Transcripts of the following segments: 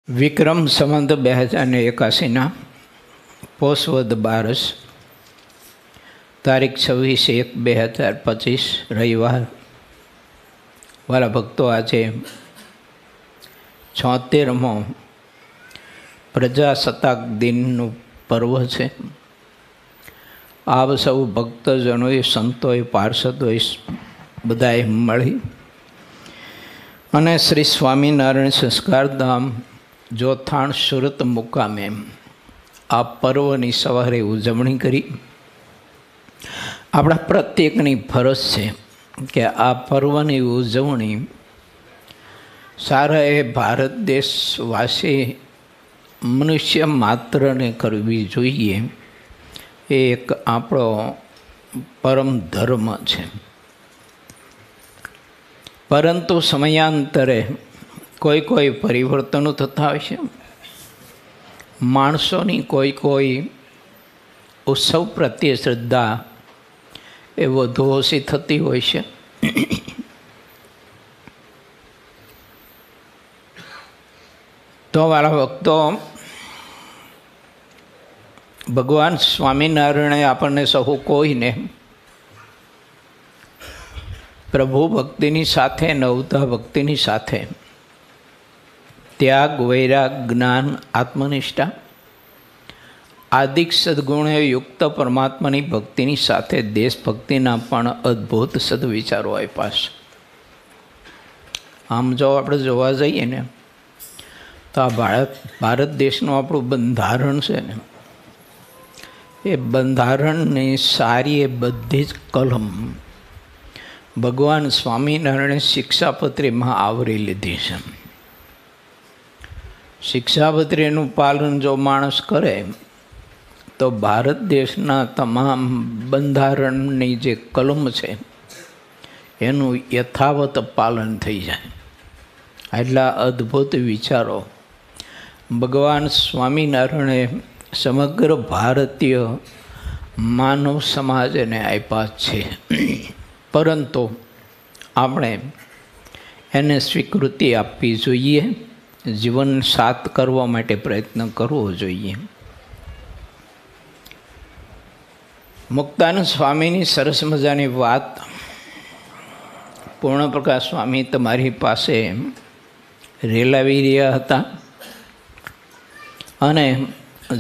વિક્રમ સંવત 2081 પોષવદ 12 તારીખ 26/1/2025 રવિવાર. વાલા ભક્તો, આજે 76મો પ્રજાસત્તાક દિનનું પર્વ છે. આપ સૌ ભક્તજનોએ, સંતોએ, પાર્ષદોએ બધાએ મળી અને શ્રી સ્વામિનારાયણ સંસ્કારધામ જોથાણ સુરત મુકામે આ પર્વની સવારે ઉજવણી કરી. આપણા પ્રત્યેકની ફરજ છે કે આ પર્વની ઉજવણી સારા એ ભારત દેશવાસી મનુષ્ય માત્રને કરવી જોઈએ. એ એક આપણો પરમ ધર્મ છે. પરંતુ સમયાંતરે કોઈ પરિવર્તનો થતા હોય છે. માણસોની કોઈ ઉત્સવ પ્રત્યે શ્રદ્ધા એ વધુ ઓછી થતી હોય છે. તો મારા ભક્તો, ભગવાન સ્વામિનારાયણે આપણને સહુ કોઈને પ્રભુ ભક્તિની સાથે, નવતા ભક્તિની સાથે ત્યાગ, વૈરાગ, જ્ઞાન, આત્મનિષ્ઠા આદિક સદગુણો યુક્ત પરમાત્માની ભક્તિની સાથે દેશભક્તિના પણ અદ્ભુત સદવિચારો આપ્યા છે. આમ જો આપણે જોવા જઈએ ને તો આ ભારત દેશનું આપણું બંધારણ છે ને, એ બંધારણની સારી એ બધી જ કલમ ભગવાન સ્વામિનારાયણે શિક્ષાપત્રીમાં આવરી લીધી છે. શિક્ષાપત્રીનું પાલન જો માણસ કરે તો ભારત દેશના તમામ બંધારણની જે કલમ છે એનું યથાવત પાલન થઈ જાય. એટલા અદ્ભુત વિચારો ભગવાન સ્વામિનારાયણે સમગ્ર ભારતીય માનવ સમાજને આપ્યા છે. પરંતુ આપણે એને સ્વીકૃતિ આપવી જોઈએ, જીવન સાથ કરવા માટે પ્રયત્ન કરવો જોઈએ. મુક્તાનંદ સ્વામીની સરસ મજાની વાત પૂર્ણપ્રકાશ સ્વામી તમારી પાસે રેલાવી રહ્યા હતા અને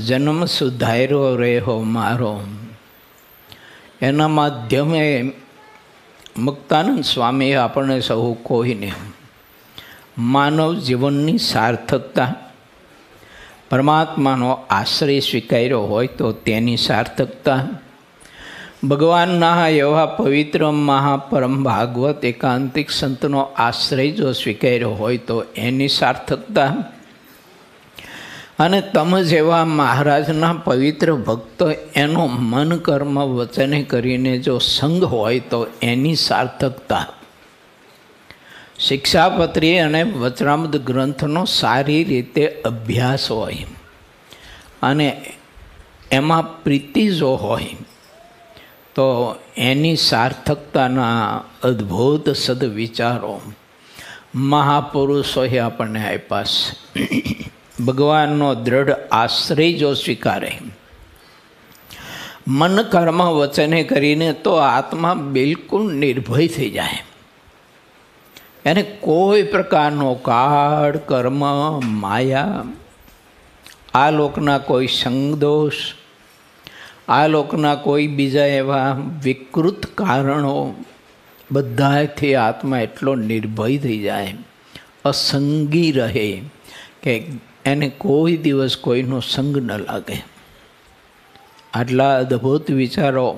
જન્મ સુધાર્યો રેહો મારો, એના માધ્યમે મુક્તાનંદ સ્વામીએ આપણને સહુ કોઈને માનવ જીવનની સાર્થકતા, પરમાત્માનો આશ્રય સ્વીકાર્યો હોય તો તેની સાર્થકતા, ભગવાનના એવા પવિત્ર મહાપરમ ભાગવત એકાંતિક સંતનો આશ્રય જો સ્વીકાર્યો હોય તો એની સાર્થકતા, અને તમ જેવા મહારાજના પવિત્ર ભક્તો એનો મન કર્મ વચને કરીને જો સંગ હોય તો એની સાર્થકતા, શિક્ષાપત્રી અને વચનામૃત ગ્રંથનો સારી રીતે અભ્યાસ હોય અને એમાં પ્રીતિ જો હોય તો એની સાર્થકતાના અદ્ભુત સદવિચારો મહાપુરુષોએ આપણને આપ્યા છે. ભગવાનનો દ્રઢ આશ્રય જો સ્વીકારે, મન કર્મ વચને કરીને, તો આત્મા બિલકુલ નિર્ભય થઈ જાય. એને કોઈ પ્રકારનો કાળ, કર્મ, માયા, આ લોકના કોઈ સંગદોષ, આ લોકના કોઈ બીજા એવા વિકૃત કારણો, બધાથી આત્મા એટલો નિર્ભય થઈ જાય, અસંગી રહે કે એને કોઈ દિવસ કોઈનો સંગ ન લાગે. આટલા અદ્ભુત વિચારો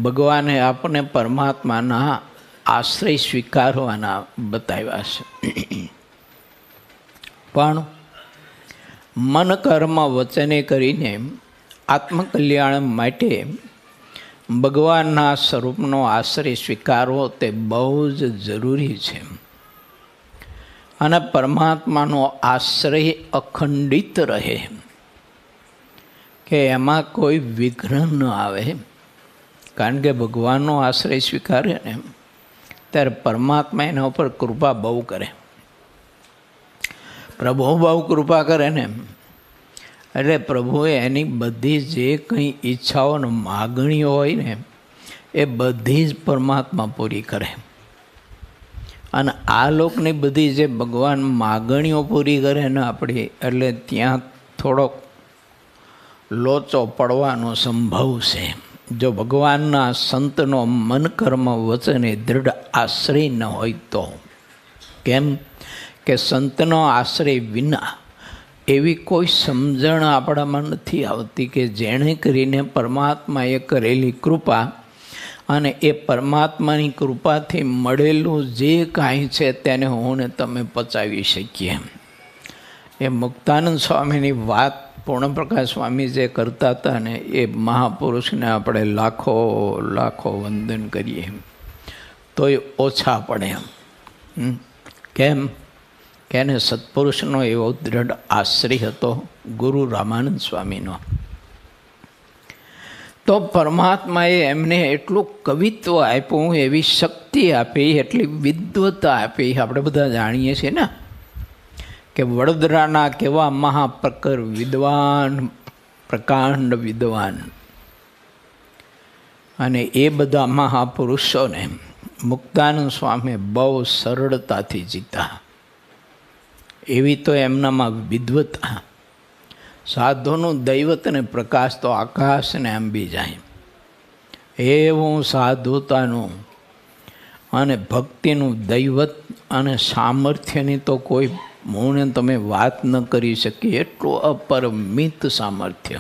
ભગવાને આપણને પરમાત્માના આશ્રય સ્વીકારવાના બતાવ્યા છે. પણ મન કર્મ વચને કરીને આત્મકલ્યાણ માટે ભગવાનના સ્વરૂપનો આશ્રય સ્વીકારવો તે બહુ જ જરૂરી છે. અને પરમાત્માનો આશ્રય અખંડિત રહે, કે એમાં કોઈ વિઘ્ન ન આવે. કારણ કે ભગવાનનો આશ્રય સ્વીકારે ને ત્યારે પરમાત્મા એના ઉપર કૃપા બહુ કરે. પ્રભુ બહુ કૃપા કરે ને, એટલે પ્રભુએ એની બધી જે કંઈ ઈચ્છાઓ ને માગણીઓ હોય ને એ બધી જ પરમાત્મા પૂરી કરે. અને આ લોકની બધી જે ભગવાન માગણીઓ પૂરી કરે ને આપણી, એટલે ત્યાં થોડોક લોચો પડવાનો સંભવ છે. જો ભગવાનના સંતનો મન કર્મ વચને દૃઢ આશ્રય ન હોય તો. કેમ કે સંતનો આશ્રય વિના એવી કોઈ સમજણ આપણામાં નથી આવતી કે જેણે કરીને પરમાત્માએ કરેલી કૃપા અને એ પરમાત્માની કૃપાથી મળેલું જે કાંઈ છે તેને હું ને તમે પચાવી શકીએ. એ મુક્તાનંદ સ્વામીની વાત પૂર્ણપ્રકાશ સ્વામી જે કરતા હતા ને, એ મહાપુરુષને આપણે લાખો લાખો વંદન કરીએ તોય ઓછા પડે. કેમ કે એને સત્પુરુષનો એવો દ્રઢ આશ્રય હતો, ગુરુ રામાનંદ સ્વામીનો. તો પરમાત્માએ એમને એટલું કવિત્વ આપ્યું, એવી શક્તિ આપી, એટલી વિદ્વતા આપી. આપણે બધા જાણીએ છીએ ને કે વડોદરાના કેવા મહાપ્રકર વિદ્વાન, પ્રકાંડ વિદ્વાન, અને એ બધા મહાપુરુષોને મુક્તાનંદ સ્વામી બહુ સરળતાથી જીતા. એવી તો એમનામાં વિદ્વતા. સાધુનું દૈવત ને પ્રકાશ તો આકાશને આંબી જાય, એવું સાધુતાનું અને ભક્તિનું દૈવત અને સામર્થ્યની તો કોઈ હું ને તમે વાત ન કરી શકીએ. એટલું અપરિમિત સામર્થ્ય.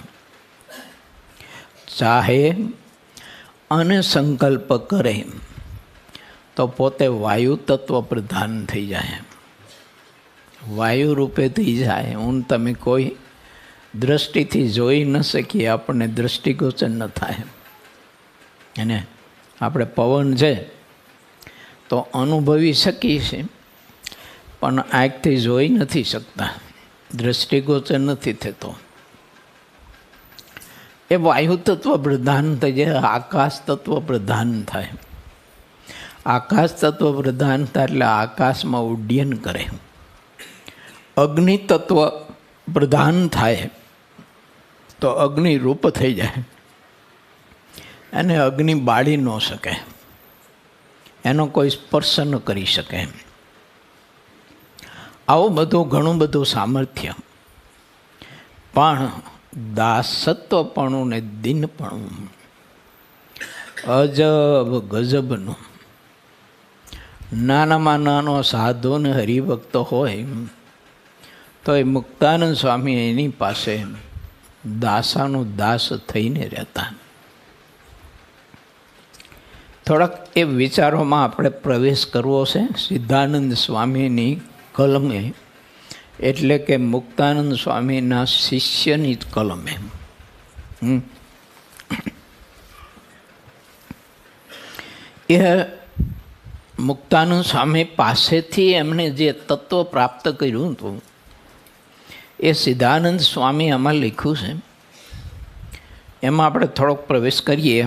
ચાહે અને સંકલ્પ કરે તો પોતે વાયુ તત્વ પ્રધાન થઈ જાય, વાયુ રૂપે થઈ જાય. હું તમે કોઈ દ્રષ્ટિથી જોઈ ન શકીએ, આપણને દ્રષ્ટિગોચર ન થાય. અને આપણે પવન છે તો અનુભવી શકીએ છીએ, પણ આંખથી જોઈ નથી શકતા, દ્રષ્ટિગોચર નથી થતો. એ વાયુ તત્વ પ્રધાન થઈ જાય, આકાશ તત્વ પ્રધાન થાય. આકાશ તત્વ પ્રધાન થાય એટલે આકાશમાં ઉડ્ડયન કરે. અગ્નિ તત્વ પ્રધાન થાય તો અગ્નિ રૂપ થઈ જાય, એને અગ્નિ બાળી ન શકે, એનો કોઈ સ્પર્શ ન કરી શકે. આવું બધું ઘણું બધું સામર્થ્ય, પણ દાસત્વપણું ને દિનપણું અજબ ગજબનું. નાનામાં નાનો સાધુ ને હરિભક્ત હોય તો એ મુક્તાનંદ સ્વામી એની પાસે દાસાનું દાસ થઈને રહેતા. થોડાક એ વિચારોમાં આપણે પ્રવેશ કરવો છે. સિદ્ધાનંદ સ્વામીની કલમે, એટલે કે મુક્તાનંદ સ્વામીના શિષ્યની જ કલમે. એ મુક્તાનંદ સ્વામી પાસેથી એમણે જે તત્વ પ્રાપ્ત કર્યું હતું એ સિદ્ધાનંદ સ્વામી આમાં લખ્યું છે. એમાં આપણે થોડોક પ્રવેશ કરીએ.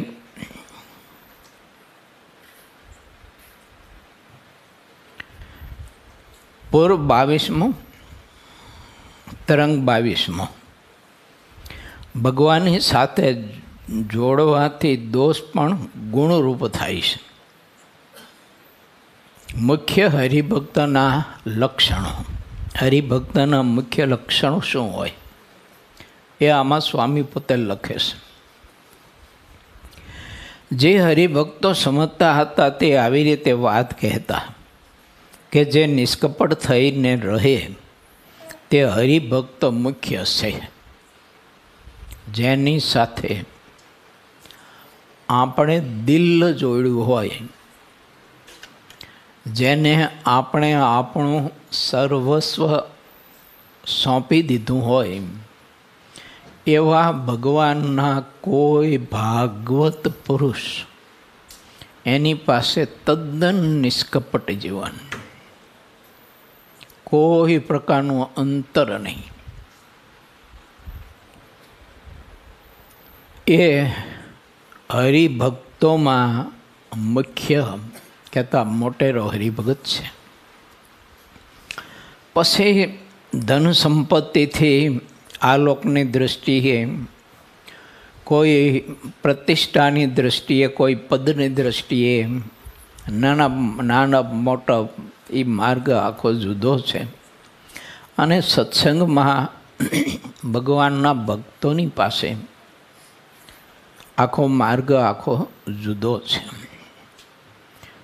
પૂર્વ 22મો, તરંગ 22મો. ભગવાનની સાથે જોડવાથી દોષ પણ ગુણરૂપ થાય છે. મુખ્ય હરિભક્તના લક્ષણો. હરિભક્તના મુખ્ય લક્ષણો શું હોય એ આમાં સ્વામી પોતે લખે છે. જે હરિભક્તો સમજતા હતા તે આવી રીતે વાત કહેતા કે જે નિષ્કપટ થઈને રહે તે હરિભક્ત મુખ્ય છે. જેની સાથે આપણે દિલ જોડ્યું હોય, જેને આપણે આપણું સર્વસ્વ સોંપી દીધું હોય, એવા ભગવાનના કોઈ ભાગવત પુરુષ એની પાસે તદ્દન નિષ્કપટ જીવન, કોઈ પ્રકારનું અંતર નહીં. એ હરિભક્તોમાં મુખ્ય કહેતા મોટેરો હરિભગત છે. પછી ધન સંપત્તિથી આ લોકની દૃષ્ટિએ, કોઈ પ્રતિષ્ઠાની દૃષ્ટિએ, કોઈ પદની દૃષ્ટિએ, નાના મોટા એ માર્ગ આખો જુદો છે. અને સત્સંગમાં ભગવાનના ભક્તોની પાસે આખો માર્ગ આખો જુદો છે.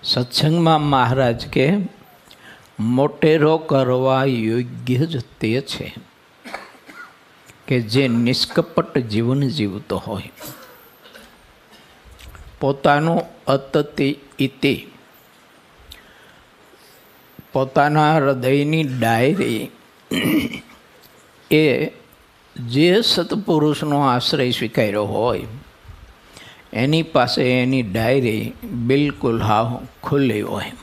સત્સંગમાં મહારાજ કે મોટેરો કરવા યોગ્ય જ તે છે કે જે નિષ્કપટ જીવન જીવતો હોય, પોતાનું અતતિ ઇતિ, પોતાના હૃદયની ડાયરી એ જે સત્પુરુષનો આશ્રય સ્વીકાર્યો હોય એની પાસે એની ડાયરી બિલકુલ હાવ ખુલ્લી હોય.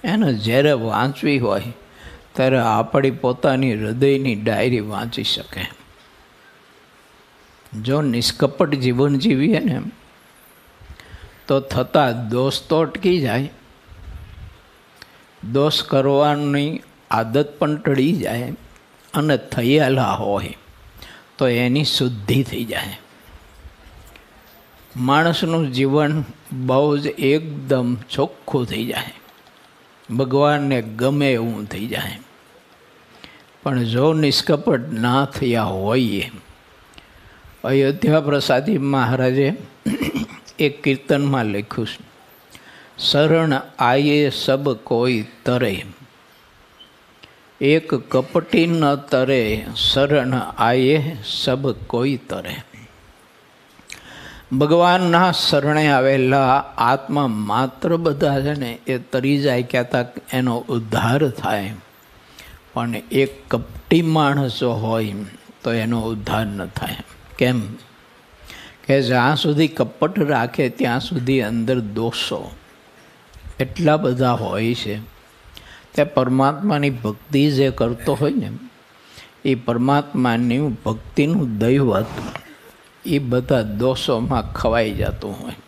એને જ્યારે વાંચવી હોય ત્યારે આપણી પોતાની હૃદયની ડાયરી વાંચી શકે. જો નિષ્કપટ જીવન જીવીએ ને તો થતાં દોષ તો અટકી જાય, દોષ કરવાની આદત પણ ટળી જાય, અને થયેલા હોય તો એની શુદ્ધિ થઈ જાય. માણસનું જીવન બહુ જ એકદમ ચોખ્ખું થઈ જાય, ભગવાનને ગમે એવું થઈ જાય. પણ જો નિષ્કપટ ના થયા હોઈએ, અયોધ્યા પ્રસાદી મહારાજે એક કીર્તનમાં લખ્યું છે, શરણ આયે સબ કોઈ તરે, એક કપટી ન તરે, શરણ આયે સબ કોઈ તરે. ભગવાનના શરણે આવેલા આત્મા માત્ર બધા છે ને એ તરી જાય, કહેતા એનો ઉદ્ધાર થાય. પણ એક કપટી માણસ જો હોય તો એનો ઉદ્ધાર ન થાય. કેમ કે જ્યાં સુધી કપટ રાખે ત્યાં સુધી અંદર દોષો એટલા બધા હોય છે. તે પરમાત્માની ભક્તિ જે કરતો હોય ને એ પરમાત્માની ભક્તિનું દૈવત એ બધા દોષોમાં ખવાઈ જતું હોય.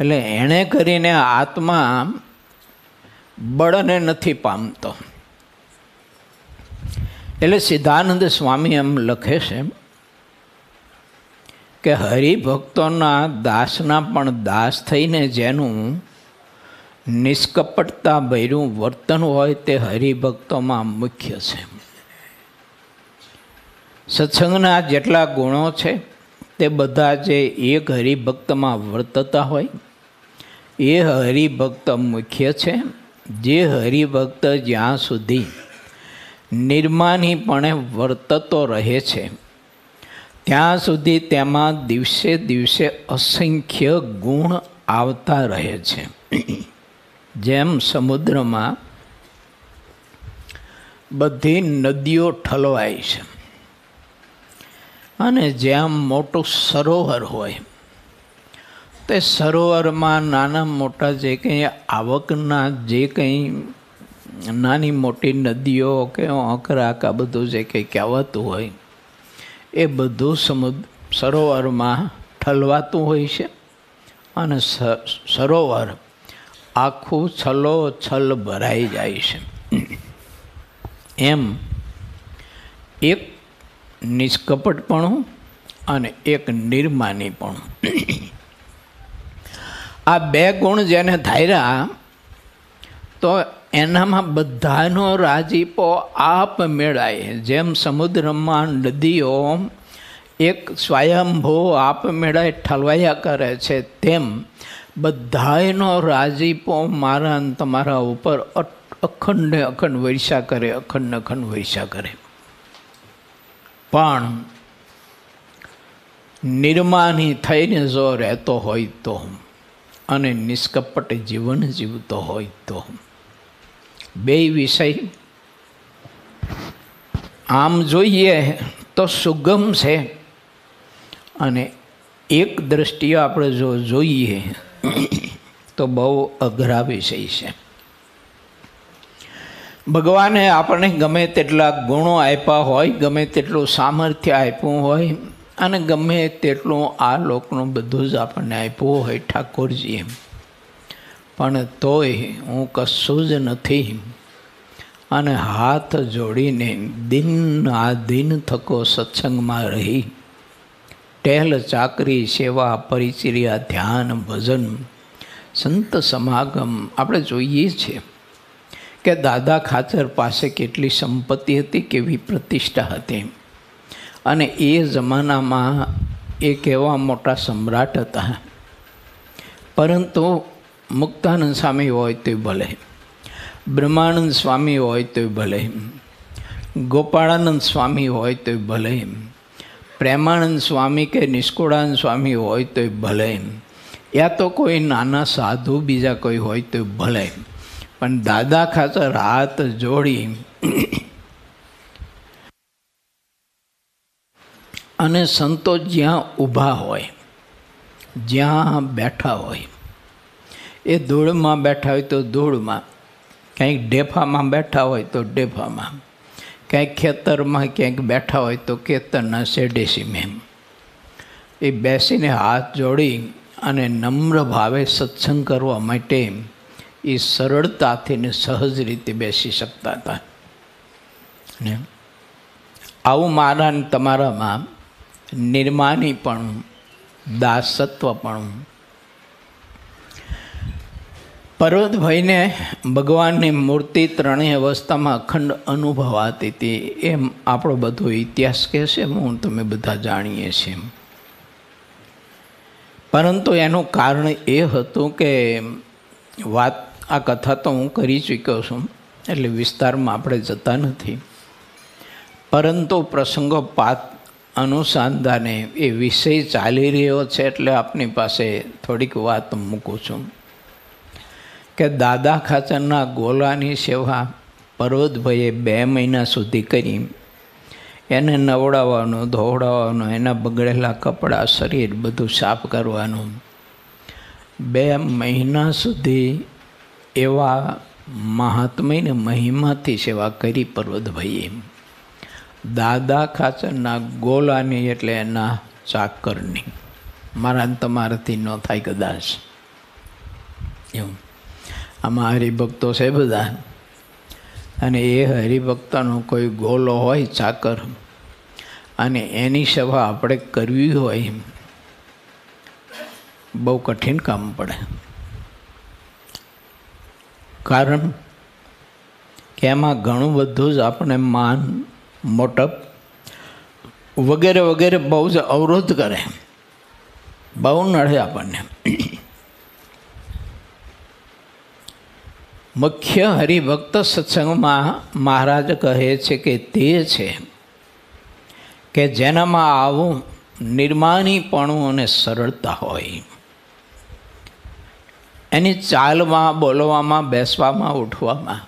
એટલે એણે કરીને આત્મા બળને નથી પામતો. એટલે સિદ્ધાનંદ સ્વામી એમ લખે છે કે હરિભક્તોના દાસના પણ દાસ થઈને જેનું નિષ્કપટતા ભર્યું વર્તન હોય તે હરિભક્તોમાં મુખ્ય છે. સત્સંગના જેટલા ગુણો છે તે બધા જે એક હરિભક્તમાં વર્તતા હોય એ હરિભક્ત મુખ્ય છે. જે હરિભક્ત જ્યાં સુધી નિર્માનીપણે વર્તતો રહે છે ત્યાં સુધી તેમાં દિવસે દિવસે અસંખ્ય ગુણ આવતા રહે છે. જેમ સમુદ્રમાં બધી નદીઓ ઠલવાય છે અને જ્યાં મોટું સરોવર હોય તે સરોવરમાં નાના મોટા જે કંઈ આવકના જે કંઈ નાની મોટી નદીઓ કે આંકરાક આ બધું જે કંઈ કહેવાતું હોય એ બધું સરોવરમાં ઠલવાતું હોય છે અને સરોવર આખું છલોછલ ભરાઈ જાય છે. એમ એક નિષ્કપટપણું અને એક નિર્માનીપણું, આ બે ગુણ જેને ધાર્યા તો એનામાં બધાનો રાજીપો આપ મેળાય. જેમ સમુદ્રમાં નદીઓ એક સ્વયંભૂ આપ મેળાય ઠલવાયા કરે છે, તેમ બધાનો રાજીપો મારા અને તમારા ઉપર અખંડ અખંડ વર્ષા કરે, અખંડ અખંડ વર્ષા કરે. પણ નિર્માની થઈને જો રહેતો હોય તો અને નિષ્કપટ જીવન જીવતો હોય તો બે વિષય આમ જોઈએ તો સુગમ છે અને એક દ્રષ્ટિએ આપણે જો જોઈએ તો બહુ અઘરા વિષય છે. ભગવાને આપણને ગમે તેટલા ગુણો આપ્યા હોય, ગમે તેટલું સામર્થ્ય આપ્યું હોય અને ગમે તેટલું આ લોકનું બધું જ આપણને આપ્યું હોય ઠાકોરજીએ, પણ તોય હું કશું જ નથી અને હાથ જોડીને દિન આધીન થકો સત્સંગમાં રહી ટહેલ ચાકરી સેવા પરિચર્યા ધ્યાન ભજન સંત સમાગમ આપણે જોઈએ છીએ કે દાદા ખાચર પાસે કેટલી સંપત્તિ હતી, કેવી પ્રતિષ્ઠા હતી. અને એ જમાનામાં એ કેવા મોટા સમ્રાટ હતા. પરંતુ મુક્તાનંદ સ્વામી હોય તો ભલે, બ્રહ્માનંદ સ્વામી હોય તો ભલે, ગોપાળાનંદ સ્વામી હોય તો ભલે, પ્રેમાનંદ સ્વામી કે નિષ્કુળાનંદ સ્વામી હોય તો ભલે, યા તો કોઈ નાના સાધુ બીજા કોઈ હોય તો ભલે, પણ દાદા ખાચર હાથ જોડી અને સંતો જ્યાં ઊભા હોય, જ્યાં બેઠા હોય, એ ધૂળમાં બેઠા હોય તો ધૂળમાં, ક્યાંક ડેફામાં બેઠા હોય તો ડેફામાં, ક્યાંક ખેતરમાં ક્યાંક બેઠા હોય તો ખેતરના શેડેસીમાં એ બેસીને હાથ જોડી અને નમ્ર ભાવે સત્સંગ કરવા માટે એ સરળતાથી ને સહજ રીતે બેસી શકતા હતા. ને આવું મારા તમારામાં નિર્માની પણ દાસત્વ પણ. પર્વતભાઈને ભગવાનની મૂર્તિ ત્રણેય અવસ્થામાં અખંડ અનુભવાતી હતી એમ આપણો બધો ઇતિહાસ કહેશે, હું તમે બધા જાણીએ છીએ. પરંતુ એનું કારણ એ હતું કે આ કથા તો હું કરી ચૂક્યો છું એટલે વિસ્તારમાં આપણે જતા નથી, પરંતુ પ્રસંગોપાત અનુસંધાને એ વિષય ચાલી રહ્યો છે એટલે આપની પાસે થોડીક વાત મૂકું છું કે દાદા ખાચરના ગોલાની સેવા પર્વતભાઈએ 2 મહિના સુધી કરી. એને નવડાવવાનું, ધોવડાવવાનું, એના બગડેલા કપડાં, શરીર બધું સાફ કરવાનું. 2 મહિના સુધી એવા મહાત્મ્યને મહિમાથી સેવા કરી પર્વતભાઈએ. દાદા ખાચરના ગોલાની એટલે એના ચાકરની. મારા તમારાથી ન થાય કદાચ એવું. આમાં હરિભક્તો છે બધા, અને એ હરિભક્તનો કોઈ ગોલો હોય ચાકર, અને એની સેવા આપણે કરવી હોય બહુ કઠિન કામ પડે. કારણ કે એમાં ઘણું બધું જ આપણે માન, મોટપ વગેરે વગેરે બહુ જ અવરોધ કરે, બહુ નડે આપણને. મુખ્ય હરિભક્ત સત્સંગમાં મહારાજ કહે છે કે તે છે કે જેનામાં આવું નિર્માનીપણું અને સરળતા હોય. એની ચાલમાં, બોલવામાં, બેસવામાં, ઉઠવામાં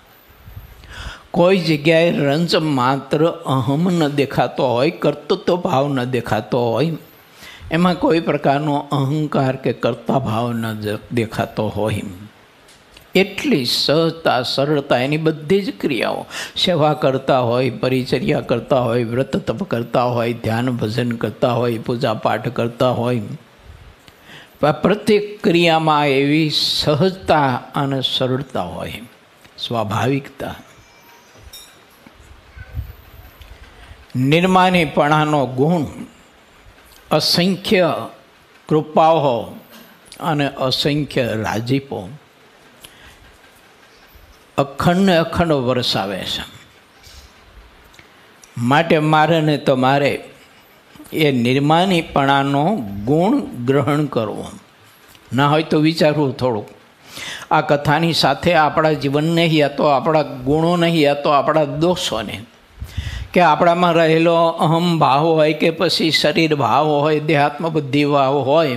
કોઈ જગ્યાએ રંજ માત્ર અહમ ન દેખાતો હોય, કર્તૃત્વ ભાવ ન દેખાતો હોય, એમાં કોઈ પ્રકારનો અહંકાર કે કર્તા ભાવ ન દેખાતો હોય. એટલી સહજતા, સરળતા એની બધી જ ક્રિયાઓ, સેવા કરતા હોય, પરિચર્યા કરતા હોય, વ્રત તપ કરતા હોય, ધ્યાન ભજન કરતા હોય, પૂજા પાઠ કરતા હોય, પ્રત્યેક ક્રિયામાં એવી સહજતા અને સરળતા હોય, સ્વાભાવિકતા. નિર્માનીપણાનો ગુણ, અસંખ્ય કૃપાઓ અને અસંખ્ય રાજીપો અખંડ વરસાવે છે. માટે મારે ને તમારે એ નિર્માનીપણાનો ગુણ ગ્રહણ કરવો. ના હોય તો વિચારવું થોડુંક. આ કથાની સાથે આપણા જીવન નહીં, યા તો આપણા ગુણો નહીં, યા તો આપણા દોષોને, કે આપણામાં રહેલો અહમ ભાવ હોય, કે પછી શરીર ભાવ હોય, દેહાત્મ બુદ્ધિ ભાવ હોય,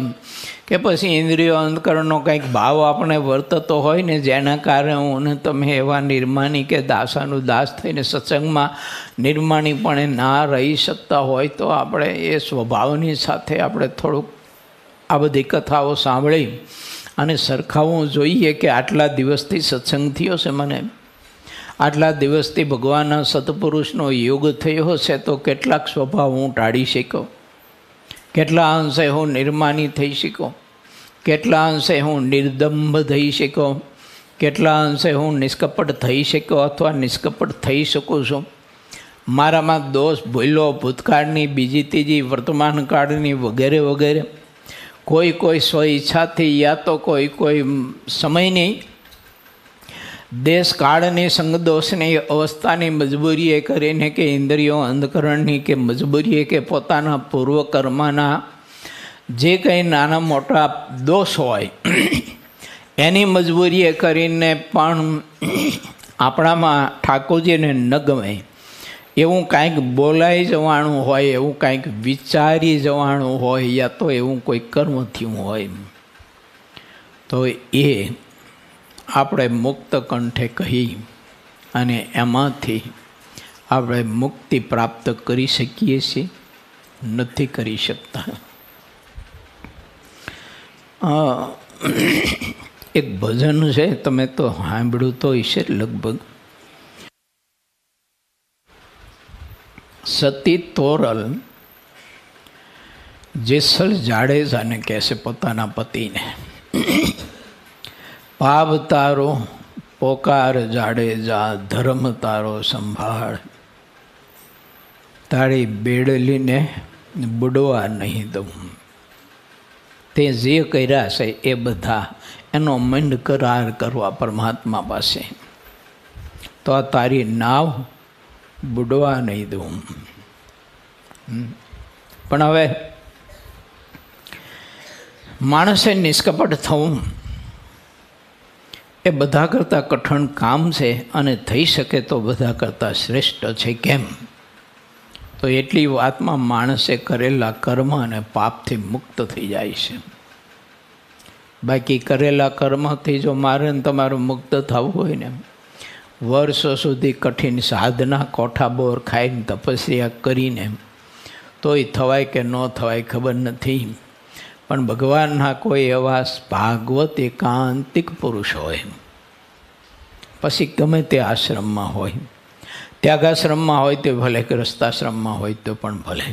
કે પછી ઇન્દ્રિયો અંતકરણનો કંઈક ભાવ આપણે વર્તતો હોય ને, જેના કારણે હું તમે એવા નિર્માની કે દાસાનું દાસ થઈને સત્સંગમાં નિર્માણીપણે ના રહી શકતા હોય, તો આપણે એ સ્વભાવની સાથે આપણે થોડુંક આ બધી કથાઓ સાંભળી અને સરખાવવું જોઈએ કે આટલા દિવસથી સત્સંગ થયો છે મને, આટલા દિવસથી ભગવાનના સત્પુરુષનો યોગ થયો છે, તો કેટલાક સ્વભાવ હું ટાળી શક્યો, કેટલા અંશે હું નિર્માની થઈ શક્યો, કેટલા અંશે હું નિર્દંભ થઈ શક્યો, કેટલા અંશે હું નિષ્કપટ થઈ શક્યો અથવા નિષ્કપટ થઈ શકું છું. મારામાં દોષ, ભૂલો ભૂતકાળની, બીજી ત્રીજી વર્તમાન કાળની વગેરે વગેરે કોઈ સ્વ ઈચ્છાથી યા તો કોઈ સમયની દેશ કાળની સંગદોષની અવસ્થાની મજબૂરીએ કરીને કે ઇન્દ્રિયો અંધકરણની કે મજબૂરીએ કે પોતાના પૂર્વકર્મના જે કંઈ નાના મોટા દોષ હોય એની મજબૂરીએ કરીને પણ આપણામાં ઠાકોરજીને ન ગમે એવું કાંઈક બોલાઈ જવાનું હોય, એવું કાંઈક વિચારી જવાનું હોય, યા તો એવું કોઈ કર્મ થયું હોય, તો એ આપણે મુક્ત કંઠે કહી અને એમાંથી આપણે મુક્તિ પ્રાપ્ત કરી શકીએ છીએ, નથી કરી શકતા. એક ભજન છે, તમે તો સાંભળ્યું તો હશે લગભગ. સતી તોરલ જેસલ જાડેજાને કહેશે પોતાના પતિને, પાપ તારો પોકાર જાડેજા, ધર્મ તારો સંભાળ, તારી બેડલીને બુડવા નહીં દઉં. તે જે કર્યા છે એ બધા એનો મંડ કરાર કરવા પરમાત્મા પાસે, તો આ તારી નાવ બુડવા નહીં દઉં. પણ હવે માણસે નિષ્કપટ થવું એ બધા કરતાં કઠણ કામ છે અને થઈ શકે તો બધા કરતાં શ્રેષ્ઠ છે. કેમ? તો એટલી વાતમાં માણસે કરેલા કર્મ અને પાપથી મુક્ત થઈ જાય છે. બાકી કરેલા કર્મથી જો મારે તમારું મુક્ત થવું હોય ને, વર્ષો સુધી કઠિન સાધના, કોઠા બોર ખાઈને તપસ્યા કરીને તોય થવાય કે ન થવાય ખબર નથી. પણ ભગવાનના કોઈ એવા ભાગવત એકાંતિક પુરુષ હોય, પછી ગમે તે આશ્રમમાં હોય, ત્યાગાશ્રમમાં હોય તો ભલે, ગ્રસ્તાશ્રમમાં હોય તો પણ ભલે,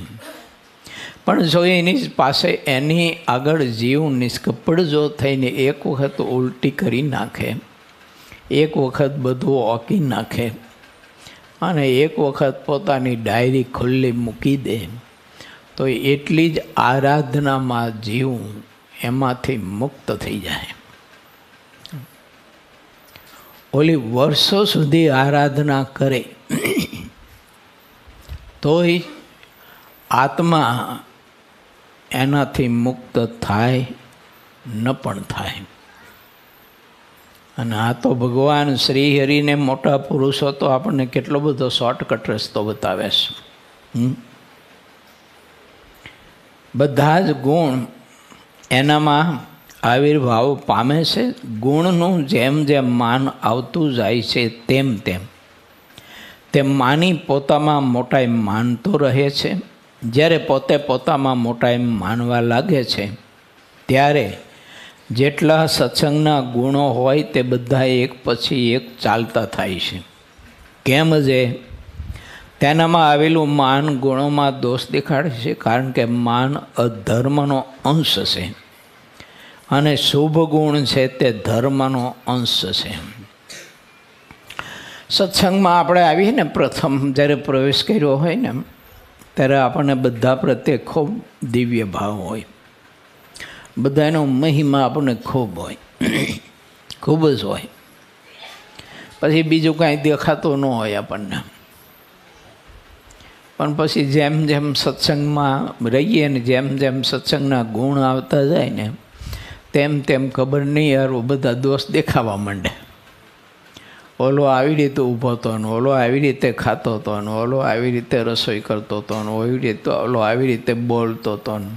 પણ જો એની પાસે એની આગળ જીવ નિષ્કપટ જો થઈને એક વખત ઉલટી કરી નાખે, એક વખત બધું ઓકી નાખે અને એક વખત પોતાની ડાયરી ખુલ્લી મૂકી દે, તો એટલી જ આરાધનામાં જીવ એમાંથી મુક્ત થઈ જાય. ઓલી વર્ષો સુધી આરાધના કરે તોય આત્મા એનાથી મુક્ત થાય ન પણ થાય. અને આ તો ભગવાન શ્રી હરિને મોટા પુરુષો તો આપણને કેટલો બધો શોર્ટકટ રસ્તો બતાવે છે. બધા જ ગુણ એનામાં આવિર્ભાવ પામે છે. ગુણનું જેમ જેમ માન આવતું જાય છે તેમ માની પોતામાં મોટાઈ માનતો રહે છે. જ્યારે પોતે પોતામાં મોટાઈ માનવા લાગે છે ત્યારે જેટલા સત્સંગના ગુણો હોય તે બધા એક પછી એક ચાલતા થાય છે. કેમ છે? તેનામાં આવેલું માન ગુણોમાં દોષ દેખાડે છે, કારણ કે માન અધર્મનો અંશ છે અને શુભ ગુણ છે તે ધર્મનો અંશ છે. સત્સંગમાં આપણે આવીએ ને, પ્રથમ જ્યારે પ્રવેશ કર્યો હોય ને, ત્યારે આપણને બધા પ્રત્યે ખૂબ દિવ્ય ભાવ હોય, બધાનો મહિમા આપણને ખૂબ હોય, ખૂબ જ હોય. પછી બીજું કાંઈ દેખાતું ન હોય આપણને. પણ પછી જેમ જેમ સત્સંગમાં રહીએ ને, જેમ જેમ સત્સંગના ગુણ આવતા જાય ને, તેમ તેમ ખબર નહીં યાર બધા દોષ દેખાવા માંડે. ઓલો આવી રીતે ઊભો હતો ને, ઓલો આવી રીતે ખાતો હતો ને, ઓલો આવી રીતે રસોઈ કરતો હતો ને, એવી રીતે ઓલો આવી રીતે બોલતો હતો ને,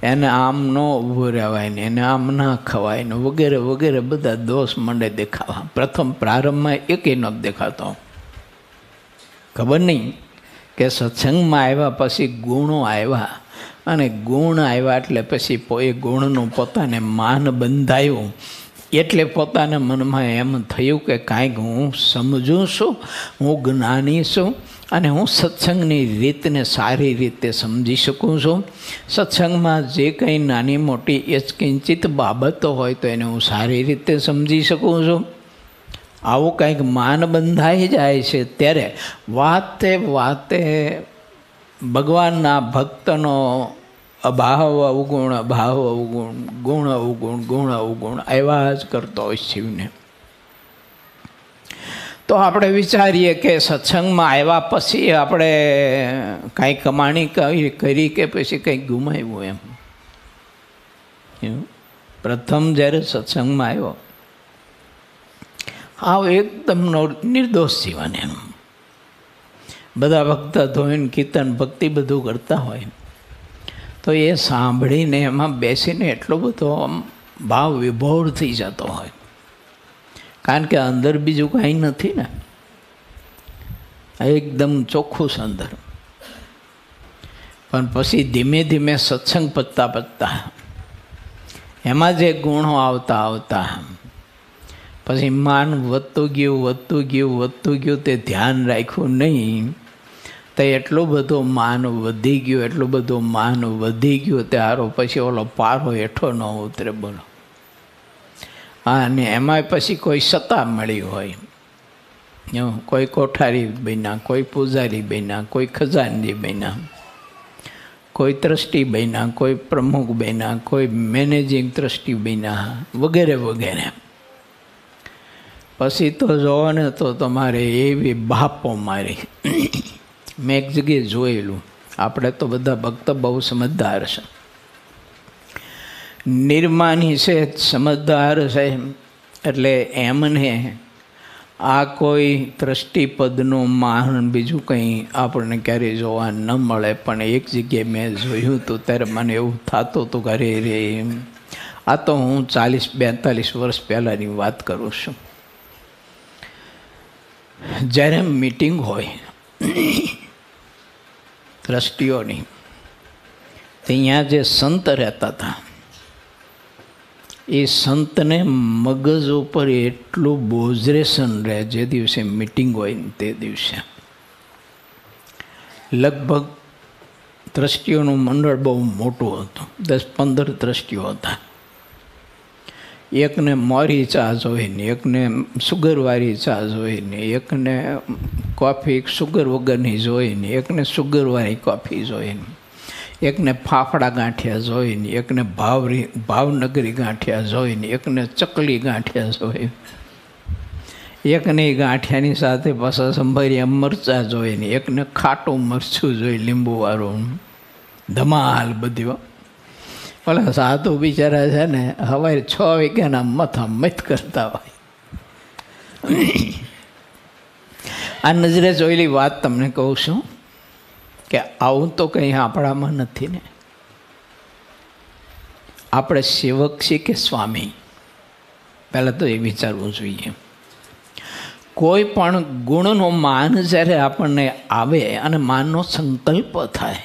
એને આમ ન ઊભું રહેવાય ને, એને આમ ના ખવાય ને, વગેરે વગેરે બધા દોષ માંડે દેખાવા. પ્રથમ પ્રારંભમાં એકેય ન દેખાતો. ખબર નહીં કે સત્સંગમાં આવ્યા પછી ગુણો આવ્યા, અને ગુણ આવ્યા એટલે પછી એ ગુણનું પોતાને માન બંધાયું, એટલે પોતાના મનમાં એમ થયું કે કાંઈક હું સમજું છું, હું જ્ઞાની છું અને હું સત્સંગની રીતને સારી રીતે સમજી શકું છું. સત્સંગમાં જે કંઈ નાની મોટી કિંચિત બાબતો હોય તો એને હું સારી રીતે સમજી શકું છું. આવું કંઈક માન બંધાઈ જાય છે ત્યારે વાતે વાતે ભગવાનના ભક્તનો અભાવ અવગુણ, અભાવ અવગુણ, ગુણ અવગુણ, ગુણ અવગુણ આવ્યા જ કરતો હોય શિવને. તો આપણે વિચારીએ કે સત્સંગમાં આવ્યા પછી આપણે કાંઈ કમાણી કરી કે પછી કંઈક ગુમાવ્યું એમ. પ્રથમ જ્યારે સત્સંગમાં આવ્યો એકદમ નિર્દોષ જીવન એમ. બધા ભક્ત ધોઈને કીર્તન ભક્તિ બધું કરતા હોય તો એ સાંભળીને એમાં બેસીને એટલો બધો ભાવ વિભોર થઈ જતો હોય, કારણ કે અંદર બીજું કાંઈ નથી ને, એકદમ ચોખ્ખું છે અંદર. પણ પછી ધીમે ધીમે સત્સંગ પતતા પતતા એમાં જે ગુણો આવતા આવતા પછી માન વધતું ગયું તે ધ્યાન રાખ્યું નહીં તો એટલો બધો માન વધી ગયો, એટલું બધું માન વધી ગયું ત્યારે પછી ઓલો પારો હેઠો ન ઉતરે. બોલો. અને એમાં પછી કોઈ સત્તા મળી હોય, કોઈ કોઠારી બન્યા, કોઈ પૂજારી બન્યા, કોઈ ખજાનજી બન્યા, કોઈ ટ્રસ્ટી બન્યા, કોઈ પ્રમુખ બન્યા, કોઈ મેનેજિંગ ટ્રસ્ટી બન્યા, વગેરે વગેરે. પછી તો જોવો ને તો તમારે એવી બાપો મારી. મેં એક જગ્યાએ જોયેલું, આપણે તો બધા ભક્ત બહુ સમજદાર છે, નિર્માની છે, સમજદાર છે, એટલે એમને આ કોઈ ટ્રસ્ટીપદનું માન બીજું કંઈ આપણને ક્યારેય જોવા ન મળે. પણ એક જગ્યાએ મેં જોયું હતું ત્યારે મને એવું થતું હતું કે અરે રે, આ તો હું 40-42 વર્ષ પહેલાંની વાત કરું છું. જ્યારે મીટિંગ હોય ટ્રસ્ટીઓની, ત્યાં જે સંત રહેતા હતા એ સંતને મગજ ઉપર એટલું બોજરેશન રહે જે દિવસે મીટિંગ હોય ને તે દિવસે. લગભગ ટ્રસ્ટીઓનું મંડળ બહુ મોટું હતું, 10-15 ટ્રસ્ટીઓ હતા. એકને મોરી ચા જોઈને, એકને સુગરવાળી ચા જોઈને, એકને કોફી સુગર વગરની જોઈને, એકને સુગરવાળી કોફી જોઈને, એકને ફાફડા ગાંઠિયા જોઈને, એકને ભાવનગરી ગાંઠિયા જોઈને, એકને ચકલી ગાંઠિયા જોઈને, એકને ગાંઠિયાની સાથે પાછા સંભાળ્યા મરચાં જોઈને, એકને ખાટું મરચું જોઈ લીંબુવાળું, ધમાલ બધી. ઓલા સાધુ બિચારા છે ને સવારે 6 વાગ્યાના મથા મથ કરતા હોય. આ નજરે જોયેલી વાત તમને કહું છું કે આવું તો કંઈ આપણામાં નથી ને. આપણે સેવક છીએ કે સ્વામી, પહેલાં તો એ વિચારવું જોઈએ. કોઈ પણ ગુણનો માન જ્યારે આપણને આવે અને માનનો સંકલ્પ થાય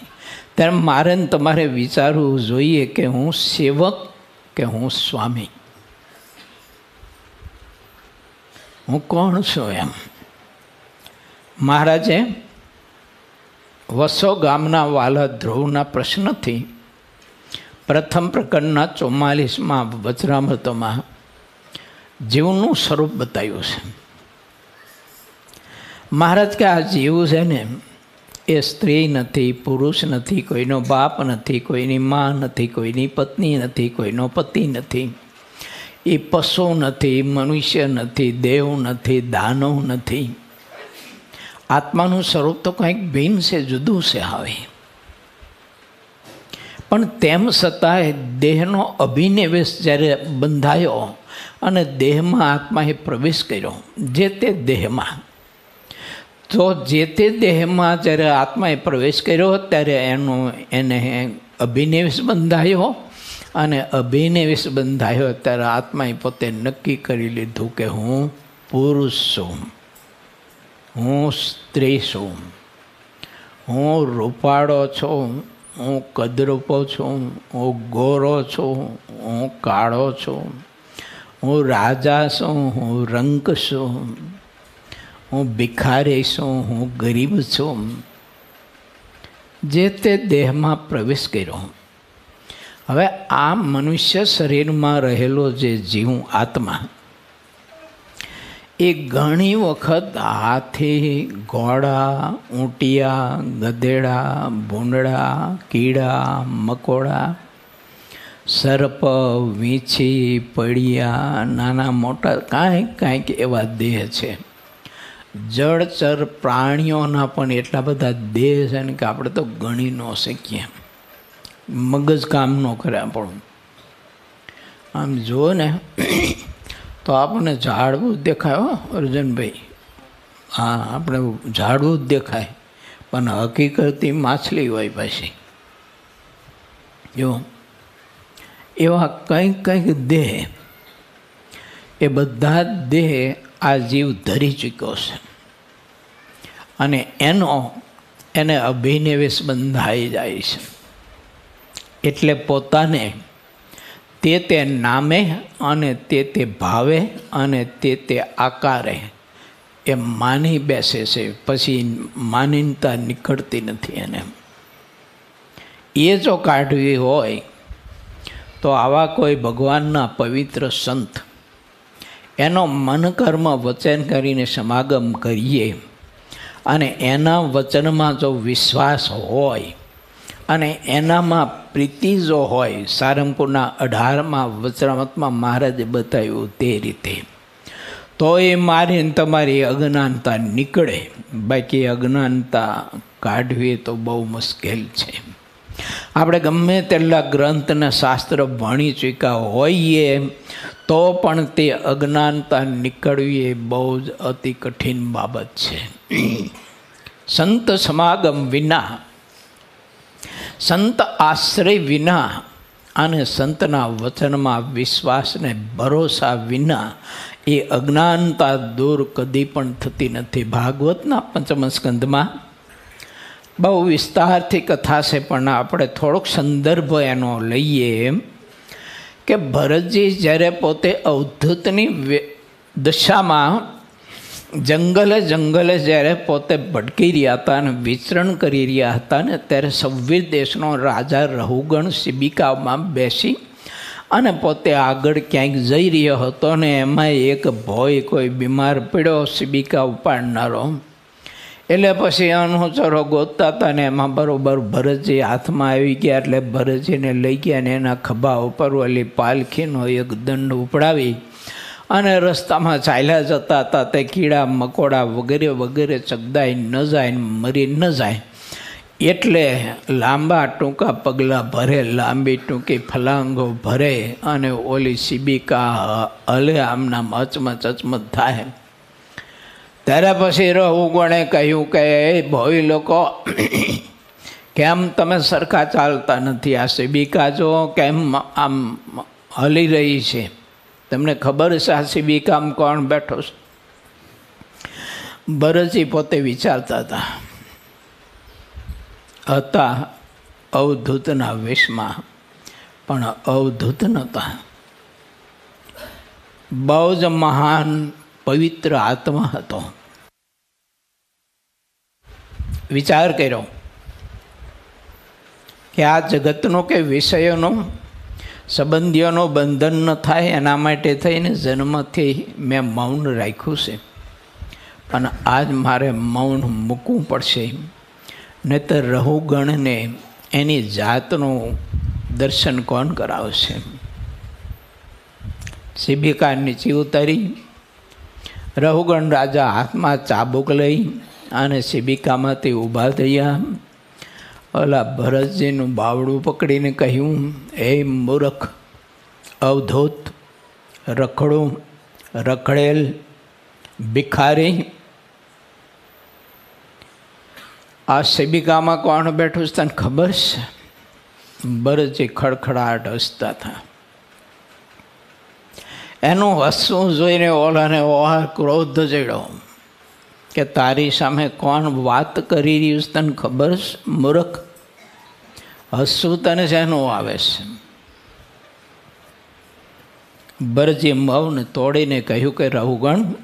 ત્યારે મારે ને તમારે વિચારવું જોઈએ કે હું સેવક કે હું સ્વામી, હું કોણ છું એમ. મહારાજે વસો ગામના વાલા ધ્રુવના પ્રશ્નથી પ્રથમ પ્રકરણના 44માં વચનામૃતમાં જીવનું સ્વરૂપ બતાવ્યું છે. મહારાજ કે આ જીવ છે ને એ સ્ત્રી નથી, પુરુષ નથી, કોઈનો બાપ નથી, કોઈની મા નથી, કોઈની પત્ની નથી, કોઈનો પતિ નથી, એ પશુ નથી, મનુષ્ય નથી, દેવ નથી, દાનવ નથી. આત્માનું સ્વરૂપ તો કંઈક ભિન્ન છે, જુદું છે. હવે પણ તેમ છતાંય દેહનો અભિનિવેશ જ્યારે બંધાયો અને દેહમાં આત્માએ પ્રવેશ કર્યો, જે તે દેહમાં, તો જે તે દેહમાં જ્યારે આત્માએ પ્રવેશ કર્યો ત્યારે એને અભિનિવેશ બંધાયો, અને અભિનિવેશ બંધાયો ત્યારે આત્માએ પોતે નક્કી કરી લીધું કે હું પુરુષ છું, હું સ્ત્રી છું, હું રૂપાળો છું, હું કદરૂપો છું, હું ગોરો છું, હું કાળો છું, હું રાજા છું, હું રંક છું, હું ભિખારી છું, હું ગરીબ છું. જે તે દેહમાં પ્રવેશ કર્યો. હવે આ મનુષ્ય શરીરમાં રહેલો જે જીવ આત્મા એ ઘણી વખત હાથી, ઘોડા, ઊંટિયા, ગધેડા, ભૂંડડા, કીડા, મકોડા, સર્પ, વીંછી, પડિયા, નાના મોટા કાંઈક એવા દેહ છે. જળચર પ્રાણીઓના પણ એટલા બધા દેહ છે ને કે આપણે તો ગણી ન શકીએ. મગજ કામ ન કરે આપણું. આમ જુઓ ને તો આપણને ઝાડવું જ દેખાય. હો અર્જુનભાઈ, હા, આપણે ઝાડવું જ દેખાય, પણ હકીકતી માછલી હોય પાછી. જો એવા કંઈક દેહ, એ બધા દેહ આ જીવ ધરી ચૂક્યો છે. અને એને અભિનિવેશ બંધાઈ જાય છે. એટલે પોતાને તે નામે અને તે ભાવે અને તે આકારે એ માની બેસે છે. પછી માનીનતા નીકળતી નથી એને. એ જો કાઢવી હોય તો આવા કોઈ ભગવાનના પવિત્ર સંત એનો મન કર્મ વચન કરીને સમાગમ કરીએ અને એના વચનમાં જો વિશ્વાસ હોય અને એનામાં પ્રીતિ જો હોય, સારંગપુરના 18માં વચનામૃતમાં મહારાજે બતાવ્યું તે રીતે, તો એ મારીને તમારી અજ્ઞાનતા નીકળે. બાકી અજ્ઞાનતા કાઢવી તો બહુ મુશ્કેલ છે. આપણે ગમે તેટલા ગ્રંથના શાસ્ત્ર ભણી ચૂક્યા હોઈએ તો પણ તે અજ્ઞાનતા નીકળવી એ બહુ જ અતિ કઠિન બાબત છે. સંત સમાગમ વિના, સંત આશ્રય વિના અને સંતના વચનમાં વિશ્વાસને ભરોસા વિના એ અજ્ઞાનતા દૂર કદી પણ થતી નથી. ભાગવતના 5મ સ્કંધમાં બહુ વિસ્તારથી કથા છે, પણ આપણે થોડોક સંદર્ભ એનો લઈએ કે ભરતજી જ્યારે પોતે અવધૂતની દશામાં જંગલે જ્યારે પોતે ભટકી રહ્યા હતા અને વિચરણ કરી રહ્યા હતા ને ત્યારે સવ્વીર દેશનો રાજા રહુગણ શિબિકામાં બેસી અને પોતે આગળ ક્યાંક જઈ રહ્યો હતો ને એમાં એક ભોય કોઈ બીમાર પડ્યો શિબિકા ઉપાડનારો. એટલે પછી અનુચરો ગોતતા હતા ને એમાં બરોબર ભરતજી હાથમાં આવી ગયા. એટલે ભરતજીને લઈ ગયા ને એના ખભા ઉપર ઓલી પાલખીનો એક દંડ ઉપડાવી અને રસ્તામાં ચાલ્યા જતા હતા. તે કીડા મકોડા વગેરે ચગદાઈ ન જાય, મરી ન જાય એટલે લાંબા ટૂંકા પગલાં ભરે, લાંબી ટૂંકી ફલાંગો ભરે અને ઓલી શિબિકા હલે આમના અચમચ થાય. ત્યારે પછી રહુગણે કહ્યું કે એ ભોય લોકો, કેમ તમે સરખા ચાલતા નથી? આ શિબિકા જો કેમ આમ હલી રહી છે? તમને ખબર છે આ શિબિકામાં કોણ બેઠો છે? ભરતજી પોતે વિચારતા હતા અવધૂતના વેશમાં, પણ અવધૂત નહોતા. બહુ જ મહાન પવિત્ર આત્મા હતો. વિચાર કર્યો કે આ જગતનો કે વિષયોનો સંબંધીઓનો બંધન ન થાય એના માટે થઈને જન્મથી મેં મૌન રાખ્યું છે, પણ આજ મારે મૌન મૂકવું પડશે, નહીંતર રહુગણને એની જાતનું દર્શન કોણ કરાવશે? શિબિકા નીચે ઉતારી રહુગણ રાજા હાથમાં ચાબુક લઈ અને શિબિકામાંથી ઊભા થયા. ઓલા ભરતજીનું બાવડું પકડીને કહ્યું, હે મૂર્ખ, અવધૂત, રખડું, રખડેલ, ભિખારી, આ શિબિકામાં કોણ બેઠું છે તને ખબર છે? ભરતજી ખડખડાટ હસતા હતા. એનું હસવું જોઈને ઓલાને ઓહાર ક્રોધ ચડ્યો કે તારી સામે કોણ વાત કરી રહ્યું છે તને ખબર છે? મૂર્ખ, હસવું તને શેનું આવે છે? બરજી મૌન તોડીને કહ્યું કે રહુગણ,